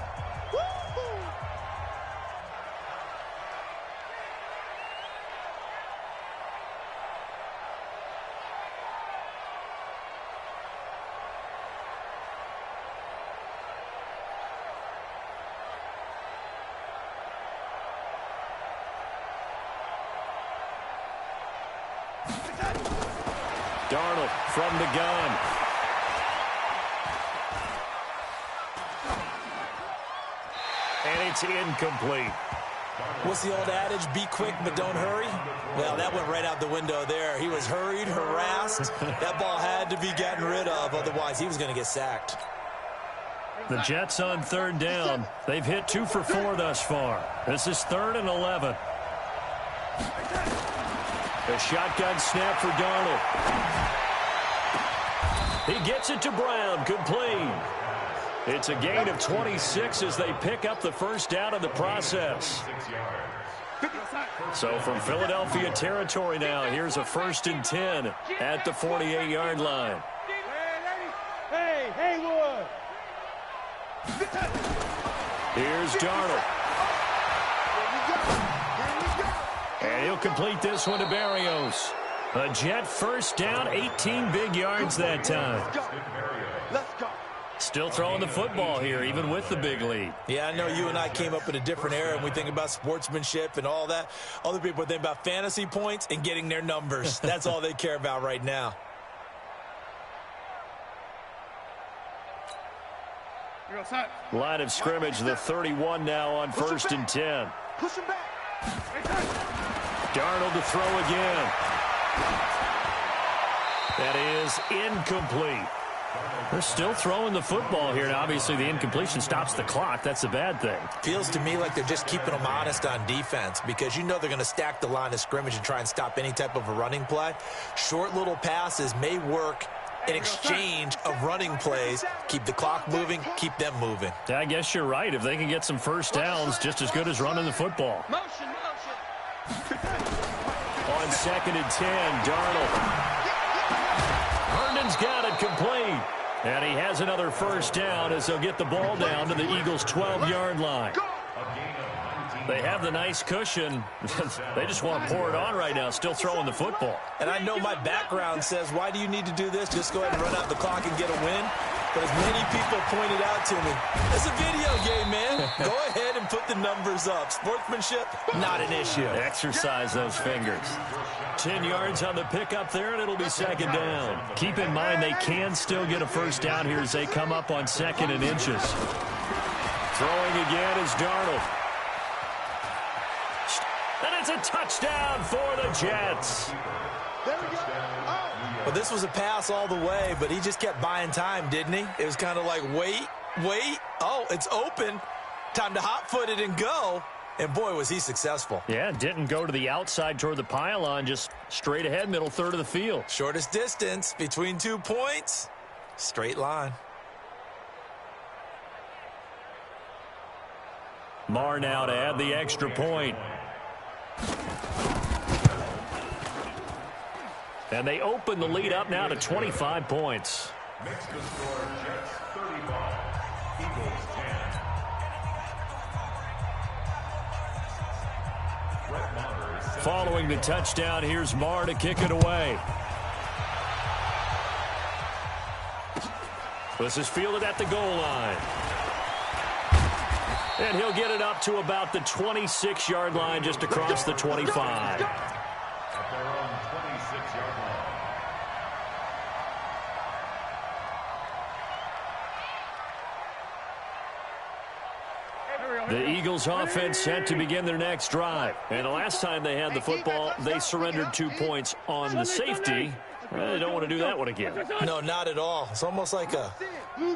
Darnold from the gun. And it's incomplete. What's the old adage? Be quick, but don't hurry? Well, that went right out the window there. He was hurried, harassed. That ball had to be gotten rid of. Otherwise, he was going to get sacked. The Jets on 3rd down. They've hit 2 for 4 thus far. This is 3rd and 11. A shotgun snap for Darnold. He gets it to Brown, complete. It's a gain of 26 as they pick up the first down in the process. So from Philadelphia territory now, here's a 1st and 10 at the 48-yard line. Hey, Haywood! Here's Darnold. And he'll complete this one to Berrios. A Jet first down, 18 big yards that time. Let's go. Still throwing the football here, even with the big lead. Yeah, I know you and I came up in a different era, and we think about sportsmanship and all that. Other people think about fantasy points and getting their numbers. That's all they care about right now. Line of scrimmage, the 31 now on 1st and 10. Push him back. Darnold to throw again. That is incomplete. They're still throwing the football here. Now, obviously, the incompletion stops the clock. That's a bad thing. Feels to me like they're just keeping them honest on defense because you know they're going to stack the line of scrimmage and try and stop any type of a running play. Short little passes may work in exchange of running plays. Keep the clock moving, keep them moving. I guess you're right. If they can get some first downs, just as good as running the football. Motion. On 2nd and 10, Darnold. Herndon's got it complete. And he has another first down as they'll get the ball down to the Eagles' 12-yard line. They have the nice cushion. They just want to pour it on right now, still throwing the football. And I know my background says, why do you need to do this? Just go ahead and run out the clock and get a win. But as many people pointed out to me, it's a video game, man. Go ahead and put the numbers up. Sportsmanship, not an issue. Exercise those fingers. 10 yards on the pickup there, and it'll be second down. Keep in mind they can still get a first down here as they come up on 2nd and inches. Throwing again is Darnold. And it's a touchdown for the Jets. Well, this was a pass all the way, but he just kept buying time, didn't he? It was kind of like, wait. Oh, it's open. Time to hot-foot it and go. And, boy, was he successful. Yeah, didn't go to the outside toward the pylon, just straight ahead, middle third of the field. Shortest distance between 2 points. Straight line. Marr now to add the extra point. And they open the lead up now to 25 points. Makes the score Jets 35, Eagles 10. Following the touchdown, here's Marr to kick it away. This is fielded at the goal line. And he'll get it up to about the 26-yard line, just across the 25. At their own 26-yard line. The Eagles offense set to begin their next drive. And the last time they had the football, they surrendered 2 points on the safety. They don't want to do that one again. No, not at all. It's almost like a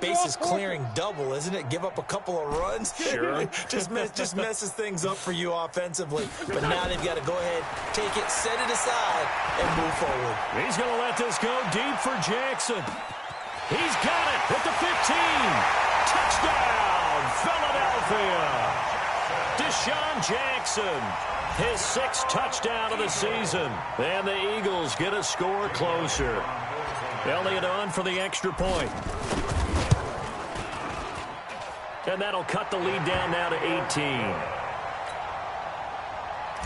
bases clearing double, isn't it? Give up a couple of runs. Sure. just messes things up for you offensively. But now they've got to go ahead, take it, set it aside, and move forward. He's going to let this go deep for Jackson. He's got it at the 15. Touchdown, Philadelphia. Deshaun Jackson, his 6th touchdown of the season. And the Eagles get a score closer. Elliott on for the extra point. And that'll cut the lead down now to 18.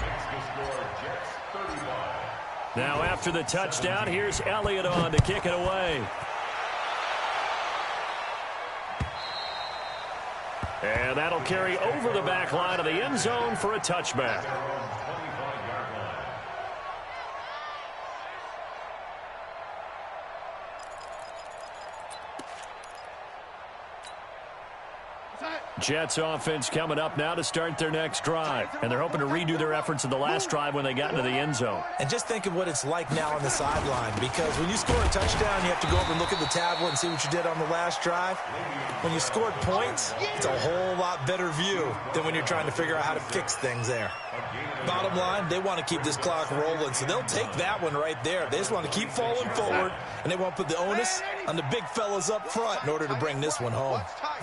Makes the score Jets 31. Now after the touchdown, here's Elliott on to kick it away. And that'll carry over the back line of the end zone for a touchback. Jets offense coming up now to start their next drive. And they're hoping to redo their efforts in the last drive when they got into the end zone. And just think of what it's like now on the sideline, because when you score a touchdown, you have to go over and look at the tablet and see what you did on the last drive. When you scored points, it's a whole lot better view than when you're trying to figure out how to fix things there. Bottom line, they want to keep this clock rolling, so they'll take that one right there. They just want to keep falling forward, and they want to put the onus on the big fellas up front in order to bring this one home.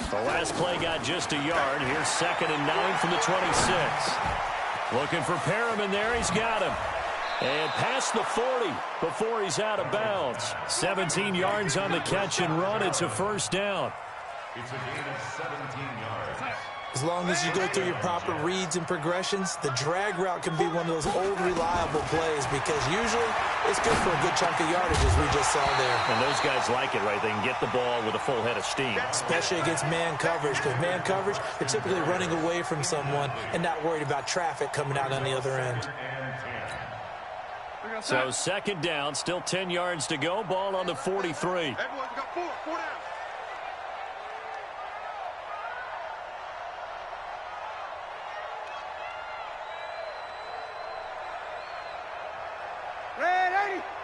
The last play got just a yard. Here's 2nd and 9 from the 26. Looking for Perriman there. He's got him. And past the 40 before he's out of bounds. 17 yards on the catch and run. It's a first down. It's a gain of 17 yards. As long as you go through your proper reads and progressions, the drag route can be one of those old reliable plays, because usually it's good for a good chunk of yardage, as we just saw there. And those guys like it, right? They can get the ball with a full head of steam. Especially against man coverage, because man coverage, they're typically running away from someone and not worried about traffic coming out on the other end. So 2nd down, still 10 yards to go. Ball on the 43. Everyone's got four down.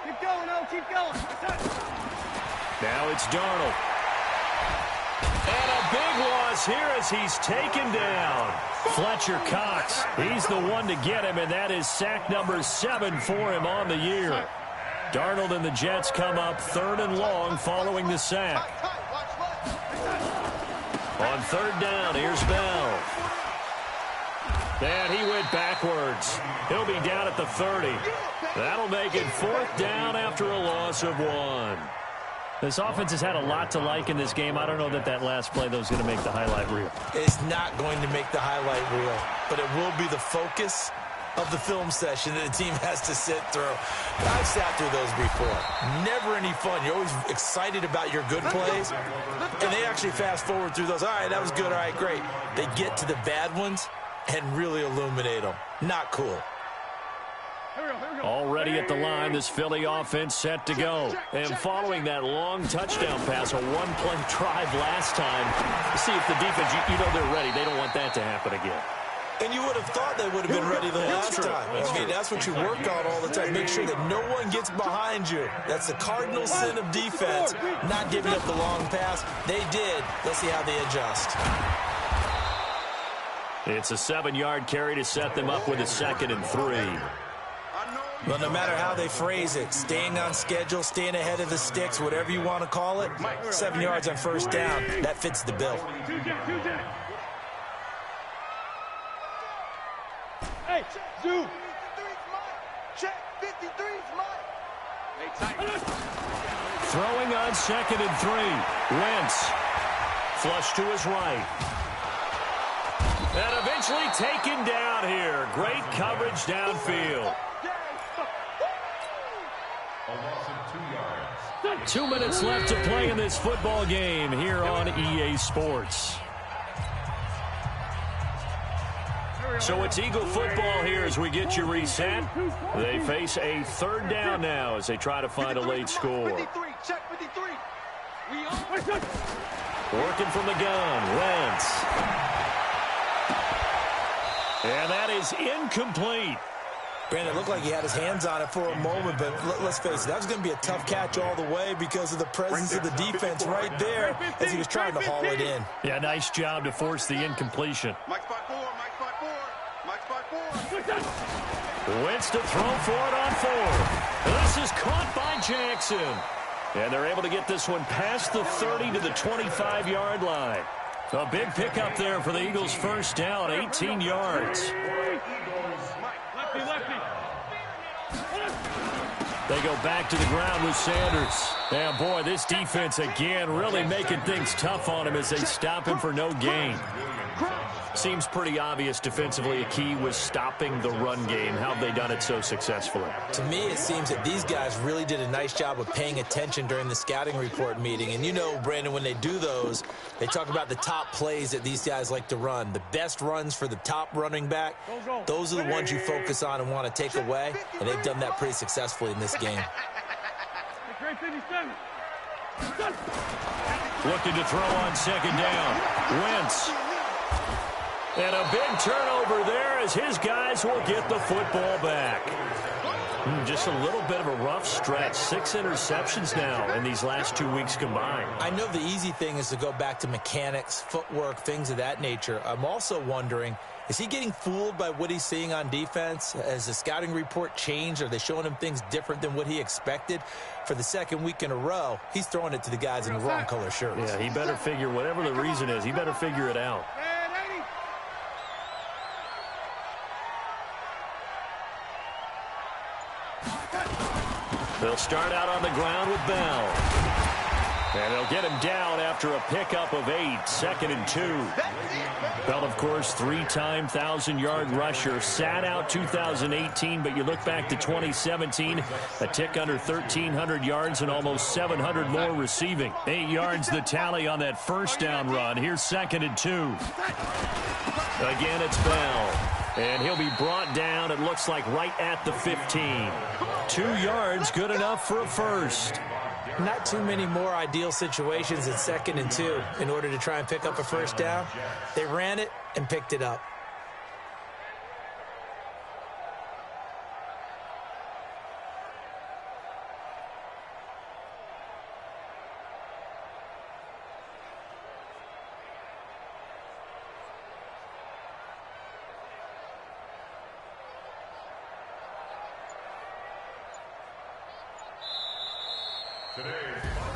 Keep going, oh, keep going. Now it's Darnold. And a big loss here as he's taken down. Fletcher Cox, he's the one to get him, and that is sack number 7 for him on the year. Darnold and the Jets come up 3rd and long following the sack. On 3rd down, here's Bell. And he went backwards. He'll be down at the 30. That'll make it 4th down after a loss of 1. This offense has had a lot to like in this game. I don't know that that last play, though, is going to make the highlight reel. It's not going to make the highlight reel, but it will be the focus of the film session that a team has to sit through. I've sat through those before. Never any fun. You're always excited about your good plays, and they actually fast forward through those. All right, that was good. All right, great. They get to the bad ones and really illuminate them. Not cool. Already at the line, this Philly offense set to go. And following that long touchdown pass, a one-play drive last time, see if the defense, you know they're ready. They don't want that to happen again. And you would have thought they would have been ready the last time. I mean, that's what you work on all the time. Make sure that no one gets behind you. That's the cardinal sin of defense, not giving up the long pass. They did. Let's see how they adjust. It's a 7-yard carry to set them up with a 2nd and 3. Well, no matter how they phrase it, staying on schedule, staying ahead of the sticks, whatever you want to call it, 7 yards on first down, that fits the bill. Hey, Zoo. 53's mine. Check. 53's mine. Throwing on 2nd and 3. Wentz. Flush to his right. And eventually taken down here. Great coverage downfield. A loss of 2 yards. 2 minutes left to play in this football game here on EA Sports. So it's Eagle football here as we get you reset. They face a 3rd down now as they try to find a late score. 53. Check 53. Working from the gun, Wentz. And that is incomplete. Brandon, it looked like he had his hands on it for a moment, but let's face it, that was going to be a tough catch all the way because of the presence of the defense right there as he was trying to haul it in. Yeah, nice job to force the incompletion. Mike spot 4. Mike spot 4. Mike spot 4. Wentz to throw for it on 4. This is caught by Jackson. And they're able to get this one past the 30 to the 25-yard line. A big pickup there for the Eagles' first down, 18 yards. They go back to the ground with Sanders. And boy, this defense again really making things tough on him as they stop him for no gain. Seems pretty obvious defensively a key was stopping the run game. How have they done it so successfully? To me, it seems that these guys really did a nice job of paying attention during the scouting report meeting. And you know, Brandon, when they do those, they talk about the top plays that these guys like to run. The best runs for the top running back, those are the ones you focus on and want to take away. And they've done that pretty successfully in this game. Looking to throw on 2nd down. Wentz. And a big turnover there as his guys will get the football back. Just a little bit of a rough stretch. 6 interceptions now in these last 2 weeks combined. I know the easy thing is to go back to mechanics, footwork, things of that nature. I'm also wondering, is he getting fooled by what he's seeing on defense? Has the scouting report changed? Are they showing him things different than what he expected? For the 2nd week in a row, he's throwing it to the guys in the wrong color shirts. Yeah, he better figure, whatever the reason is, he better figure it out. They'll start out on the ground with Bell. And they'll get him down after a pickup of 8, 2nd and 2. Bell, of course, 3-time 1,000-yard rusher. Sat out 2018, but you look back to 2017, a tick under 1,300 yards and almost 700 more receiving. 8 yards the tally on that first down run. Here's 2nd and 2. Again, it's Bell. And he'll be brought down, it looks like, right at the 15. 2 yards, good enough for a first. Not too many more ideal situations in 2nd and 2 in order to try and pick up a first down. They ran it and picked it up.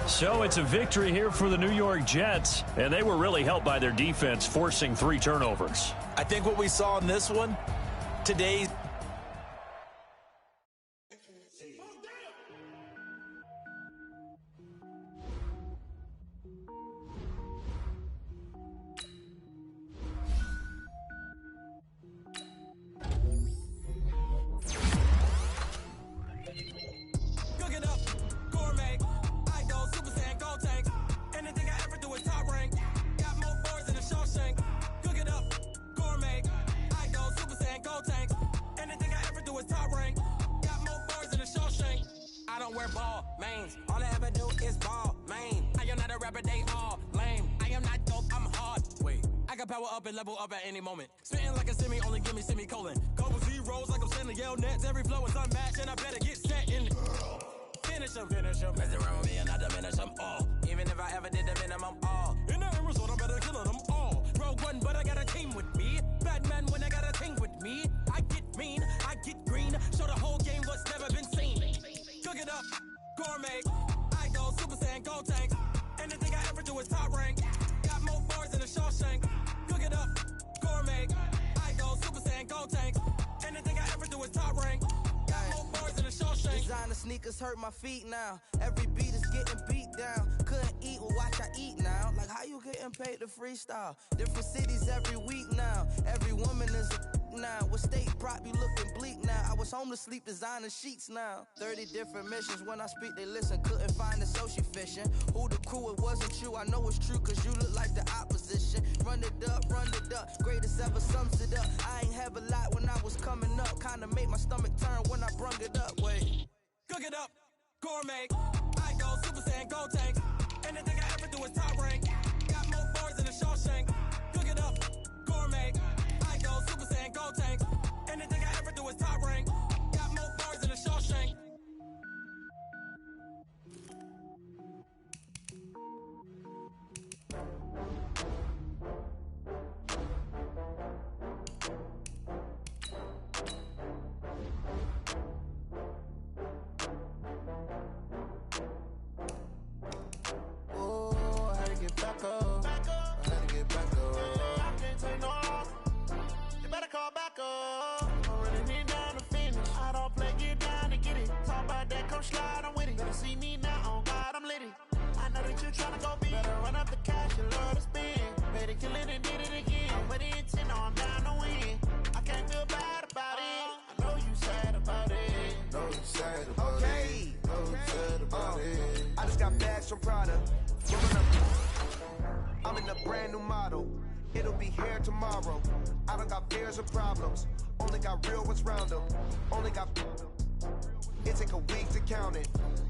So it's a victory here for the New York Jets, and they were really helped by their defense forcing 3 turnovers. I think what we saw in this one today. is ball, man. I am not a rapper, they all lame. I am not dope, I'm hard. Wait, I can power up and level up at any moment. Spitting like a semi, only give me semicolon. Couple zeros like I'm sending yell nets. Every flow is unmatched, and I better get set in. Finish them. Mess around with me and I diminish them all. Even if I ever did the minimum, all. In the end result, I better kill them all. Rogue One, but I got a team with me. Batman when I got a team with me. I get mean, I get green. Show the whole game what's never been seen. Cook it up, gourmet. I go Super Saiyan, Gold Tank. Anything I ever do is top rank. Got more bars than a Shawshank. Cook it up, gourmet. I go Super Saiyan, Gold Tank. Anything I ever do is top rank. Got more bars than a Shawshank. Designer sneakers hurt my feet now. Every beat is getting beat down. Couldn't eat, well watch I eat now. Like how you getting paid to freestyle? Different cities every week now. Every woman is a now. What state prop you looking bleak now? I was home to sleep designer sheets now. 30 different missions. When I speak they listen. Couldn't find the social fishing. Who the crew, it wasn't you. I know it's true cause you look like the opposition. Run it up. Greatest ever sums it up. I ain't have a lot when I was coming up. Kinda made my stomach turn when I brung it up. Wait. Cook it up, gourmet. I go Super Saiyan, Gold Tank. Anything I ever do is top rank. Got more bars than a Shawshank. Cook it up, gourmet. I go Super Saiyan, Gold Tank. Anything I ever do is top rank. Got more bars than a Shawshank. From Prada. I'm in a brand new model. It'll be here tomorrow. I don't got fears or problems. Only got real ones round them. Only got. It take a week to count it.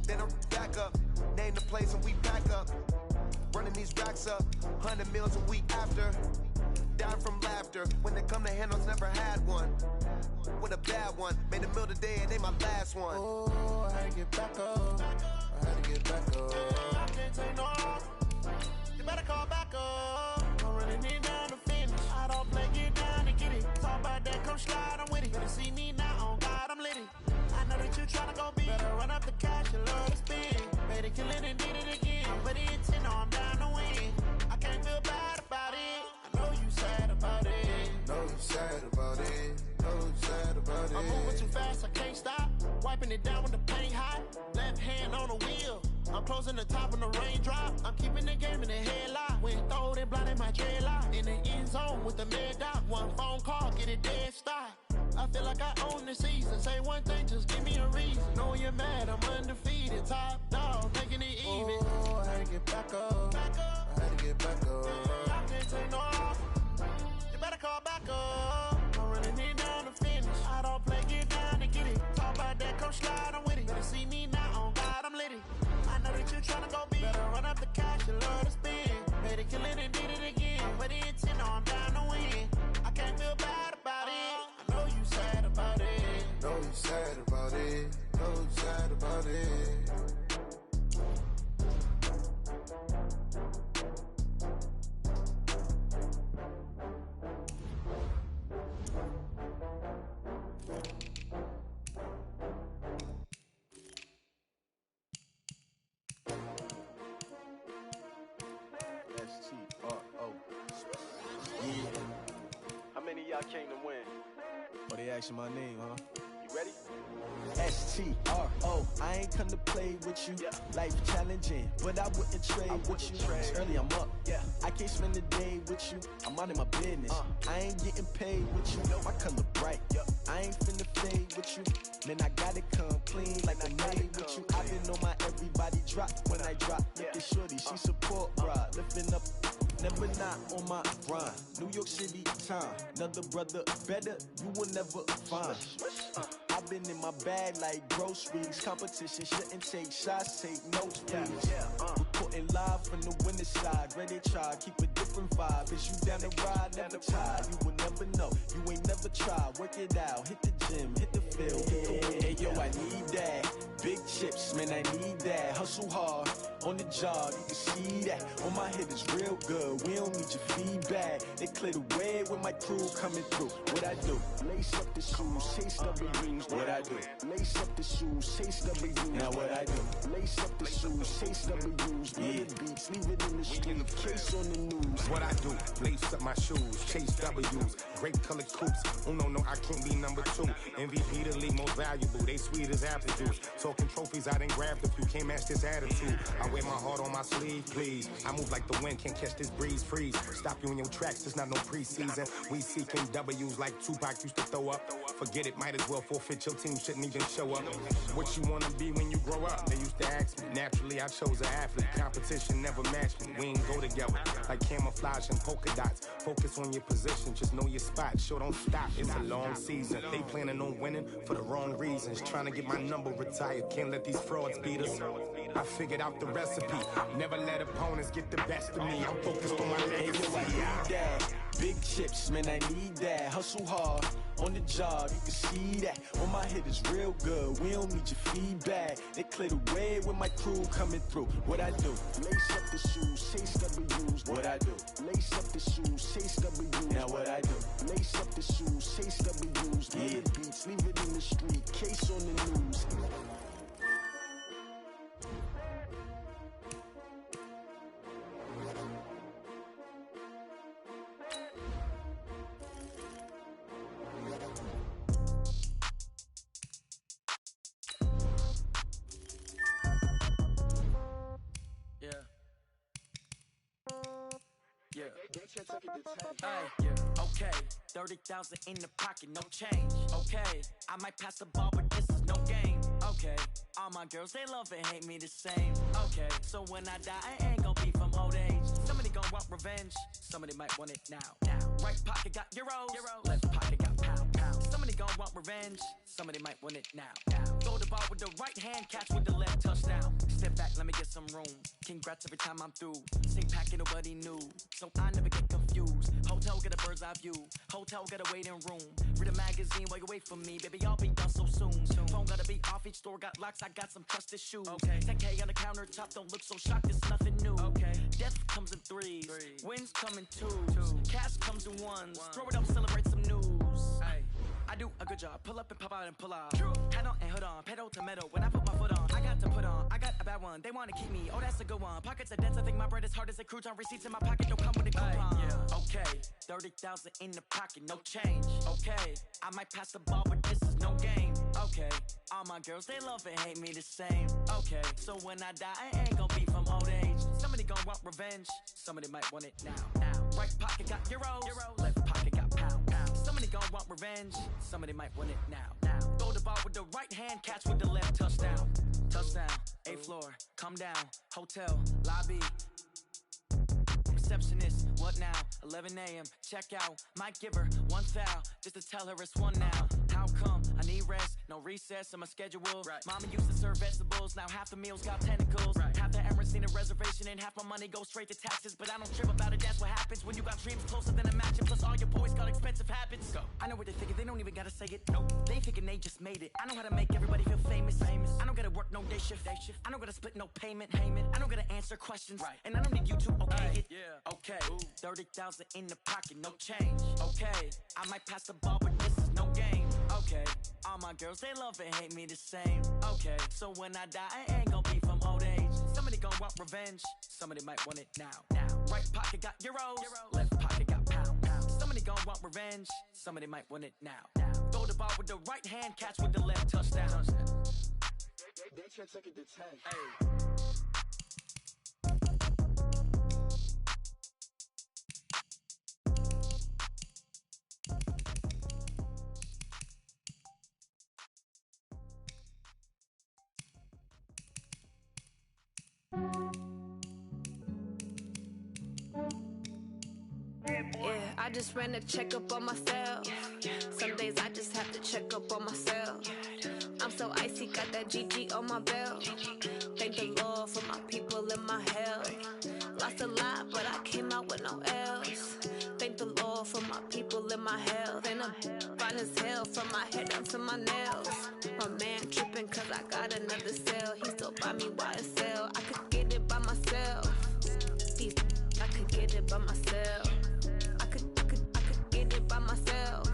Then I'm back up. Name the place and we back up. Running these racks up. 100 meals a week after. Dying from laughter. When they come to handles, never had one. With a bad one. Made a meal today and they my last one. Oh, I had to get back up. I had to get back up. I can't take no loss. You better call back up. I'm running it down to finish. I don't play, get down and get it. Talk about that, come slide, I'm with it. Better see me now, on God, I'm lit it. I know that you tryna go big. Better run up the cash, you love to spend. Better kill it and did it again. But it's in, I'm down to win. I can't feel bad about it. I know you sad about it. Know you sad about it. Know you sad about it. I'm moving too fast, I can't stop. Wiping it down when the paint hot. Left hand on the wheel. I'm closing the top when the raindrop. I'm keeping the game in the headlock. When throwed and blinded my dreadlock. In the end zone with the mad dot. One phone call, get it dead stop. I feel like I own the season. Say one thing, just give me a reason. Knowing you're mad, I'm undefeated. Top dog, making it even. Oh, I had to get back up. I had to get back up. I can't take no loss. You better call back up. I'm running it down to finish. I don't play, get down and get it. Talk about that, come slide, I'm with it. Better see me now, on God, I'm lit it. I know that you tryna go big. Better run up the cash, you love to spend. Better kill it and did it again. But it's in, I'm down to win. I can't feel bad about it. I know you sad about it. Know you sad about it. Know you sad about it. Y'all came to win. Oh, they asking my name, huh? You ready? STRO. I ain't come to play with you. Life challenging, but I wouldn't trade with you. It's early, I'm up. I can't spend the day with you. I'm out of my business. I ain't getting paid with you. My color bright. I ain't finna fade with you. Man, I gotta come clean like I made with you. I been on my everybody drop when I drop. Look at shorty, she support ride. Lifting up. Never not on my grind. New York City time. Another brother better, you will never find. I've been in my bag like groceries. Competition shouldn't take shots, take notes, please. Reporting live from the winning side. Ready to try, keep a different vibe. Is you down the ride, never tired. You will never know, you ain't never tried. Work it out, hit the gym, hit the field. Hey yo, I need that. Big chips, man, I need that. Hustle hard, on the job, you can see that. On my head is real good, we don't need your feedback. They clear the way with my crew coming through. What I do? Lace up the shoes, chase W's. What I do? Lace up the shoes, chase W's. Now what I do? Lace up the shoes, chase W's. Yeah, beats, leave it in the street, case on the news. What I do? Lace up my shoes, chase W's. Grape colored coops. Oh no, I can't be number 2. MVP the league most valuable. They sweet as apple juice. Talking trophies, I done grabbed a few. Can't match this attitude. I wear my heart on my sleeve, please. I move like the wind, can't catch this breeze. Freeze. Stop you in your tracks. It's not no preseason. We seeking W's like Tupac used to throw up. Forget it, might as well forfeit. Your team shouldn't even show up. What you wanna be when you grow up? They used to ask me. Naturally, I chose an athlete. Competition never matched me. We ain't go together like camouflage and polka dots. Focus on your position, just know your spot. Sure, don't stop. It's a long season. They planning on winning for the wrong reasons. Trying to get my number retired. Can't let these frauds beat us. I figured out the recipe. Never let opponents get the best of me. I'm focused on my legacy. I need that. Big chips, man, I need that. Hustle hard, on the job, you can see that. On my head is real good, we don't need your feedback. They clear the way with my crew coming through. What I do? Lace up the shoes, chase W's. What I do? Lace up the shoes, chase W's. Now what I do? Lace up the shoes, chase W's. Yeah, beats, leave it in the street, case on the news. Okay, 30,000 in the pocket, no change. Okay, I might pass the ball, but this is no game. Okay, all my girls, they love and hate me the same. Okay, so when I die, I ain't gonna be from old age. Somebody gonna want revenge, somebody might want it now. Right pocket got euros, left pocket got pound. Somebody gonna want revenge, somebody might want it now. Throw the ball with the right hand, catch with the left, touchdown. Step back, let me get some room. Congrats every time I'm through. Same packet, nobody knew, so I never get confused. Hotel get a bird's eye view. Hotel get a waiting room. Read a magazine while you wait for me. Baby, I'll be done so soon. Phone gotta be off, each store got locks. I got some trusted shoes. Okay. 10K on the countertop, don't look so shocked. It's nothing new. Okay. Death comes in threes. Wins come in twos. Cash comes in ones. Throw it up, celebrate some news. Ay. I do a good job. Pull up and pop out and pull out. Hat on and hood on. Pedal to metal. When I put my foot on, I got to put on. I got a bad one. They want to keep me. Oh, that's a good one. Pockets are dense. I think my bread is hard as a crouton. Receipts in my pocket don't come with a coupon. Yeah. Okay. 30,000 in the pocket. No change. Okay. I might pass the ball, but this is no game. Okay. All my girls, they love and hate me the same. Okay. So when I die, I ain't gonna be from old age. Somebody gonna want revenge. Somebody might want it now. Right pocket got euros. Left pocket got pound. Somebody gonna want revenge. Somebody might want it now. Throw the ball with the right hand, catch with the left, touchdown. Touchdown, 8th floor, come down, hotel, lobby. Receptionist, what now? 11 a.m., check out. Might give her one foul, just to tell her it's one now. How come? I need rest, no recess in my schedule. Right. Mama used to serve vegetables, now half the meals got tentacles. Right. Half the Emirates need a reservation and half my money goes straight to taxes. But I don't trip about it, that's what happens when you got dreams closer than a match. And plus all your boys got expensive habits. Go. I know what they're thinking, they don't even gotta say it. Nope. They thinking they just made it. I know how to make everybody feel famous. I don't gotta work no day shift. I don't gotta split no payment. I don't gotta answer questions. Right. And I don't need you to okay it. Yeah. Okay. 30,000 in the pocket, no change. Okay. I might pass the ball, but this is no game. Okay. All my girls, they love and hate me the same. Okay. So when I die, I ain't gonna be from old age. Somebody gonna want revenge. Somebody might want it now. Right pocket got euros. Left pocket got pound. Somebody gonna want revenge. Somebody might want it now. Throw the ball with the right hand, catch with the left, touchdown. They can't take it to 10. Hey. I just ran a checkup on myself. Some days I just have to check up on myself. I'm so icy, got that GG on my belt. Thank the Lord for my people and my health. Lost a lot, but I came out with no L's. Thank the Lord for my people and my health. And I'm fine as hell from my head down to my nails. My man tripping cause I got another cell. He still buy me YSL. I could get it by myself. I could get it by myself. I could get it by myself.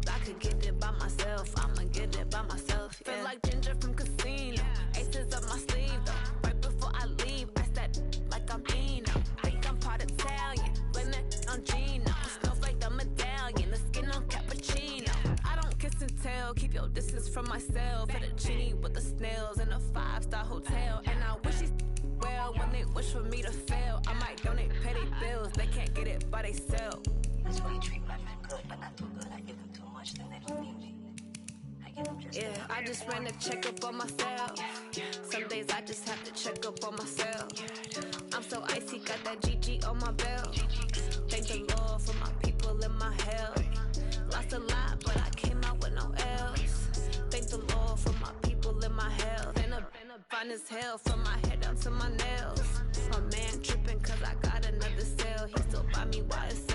I could get it by myself. I'ma get it by myself. Yeah. Feel like Ginger from Casino. Aces up my sleeve though. Right before I leave, I said like I'm Dino. Think I'm part Italian. Blame it on Gino. Snowflake the medallion. The skin on cappuccino. I don't kiss and tell. Keep your distance from myself. At a genie with the snails in a 5-star hotel. And I wish he's well when they wish for me to fail. I might donate, pay their bills. They can't get it by they sell. That's why you treat my men good, but not too good. I give them too much, then they don't need me. I give them just I just ran a checkup on myself. Some days I just have to check up on myself. I'm so icy, got that GG on my belt. Thank the Lord for my people and my health. Lost a lot, but I came out with no L's. Thank the Lord for my people and my health. And I'm fine as hell from my head down to my nails. My man tripping cause I got another cell. He still buy me YSL.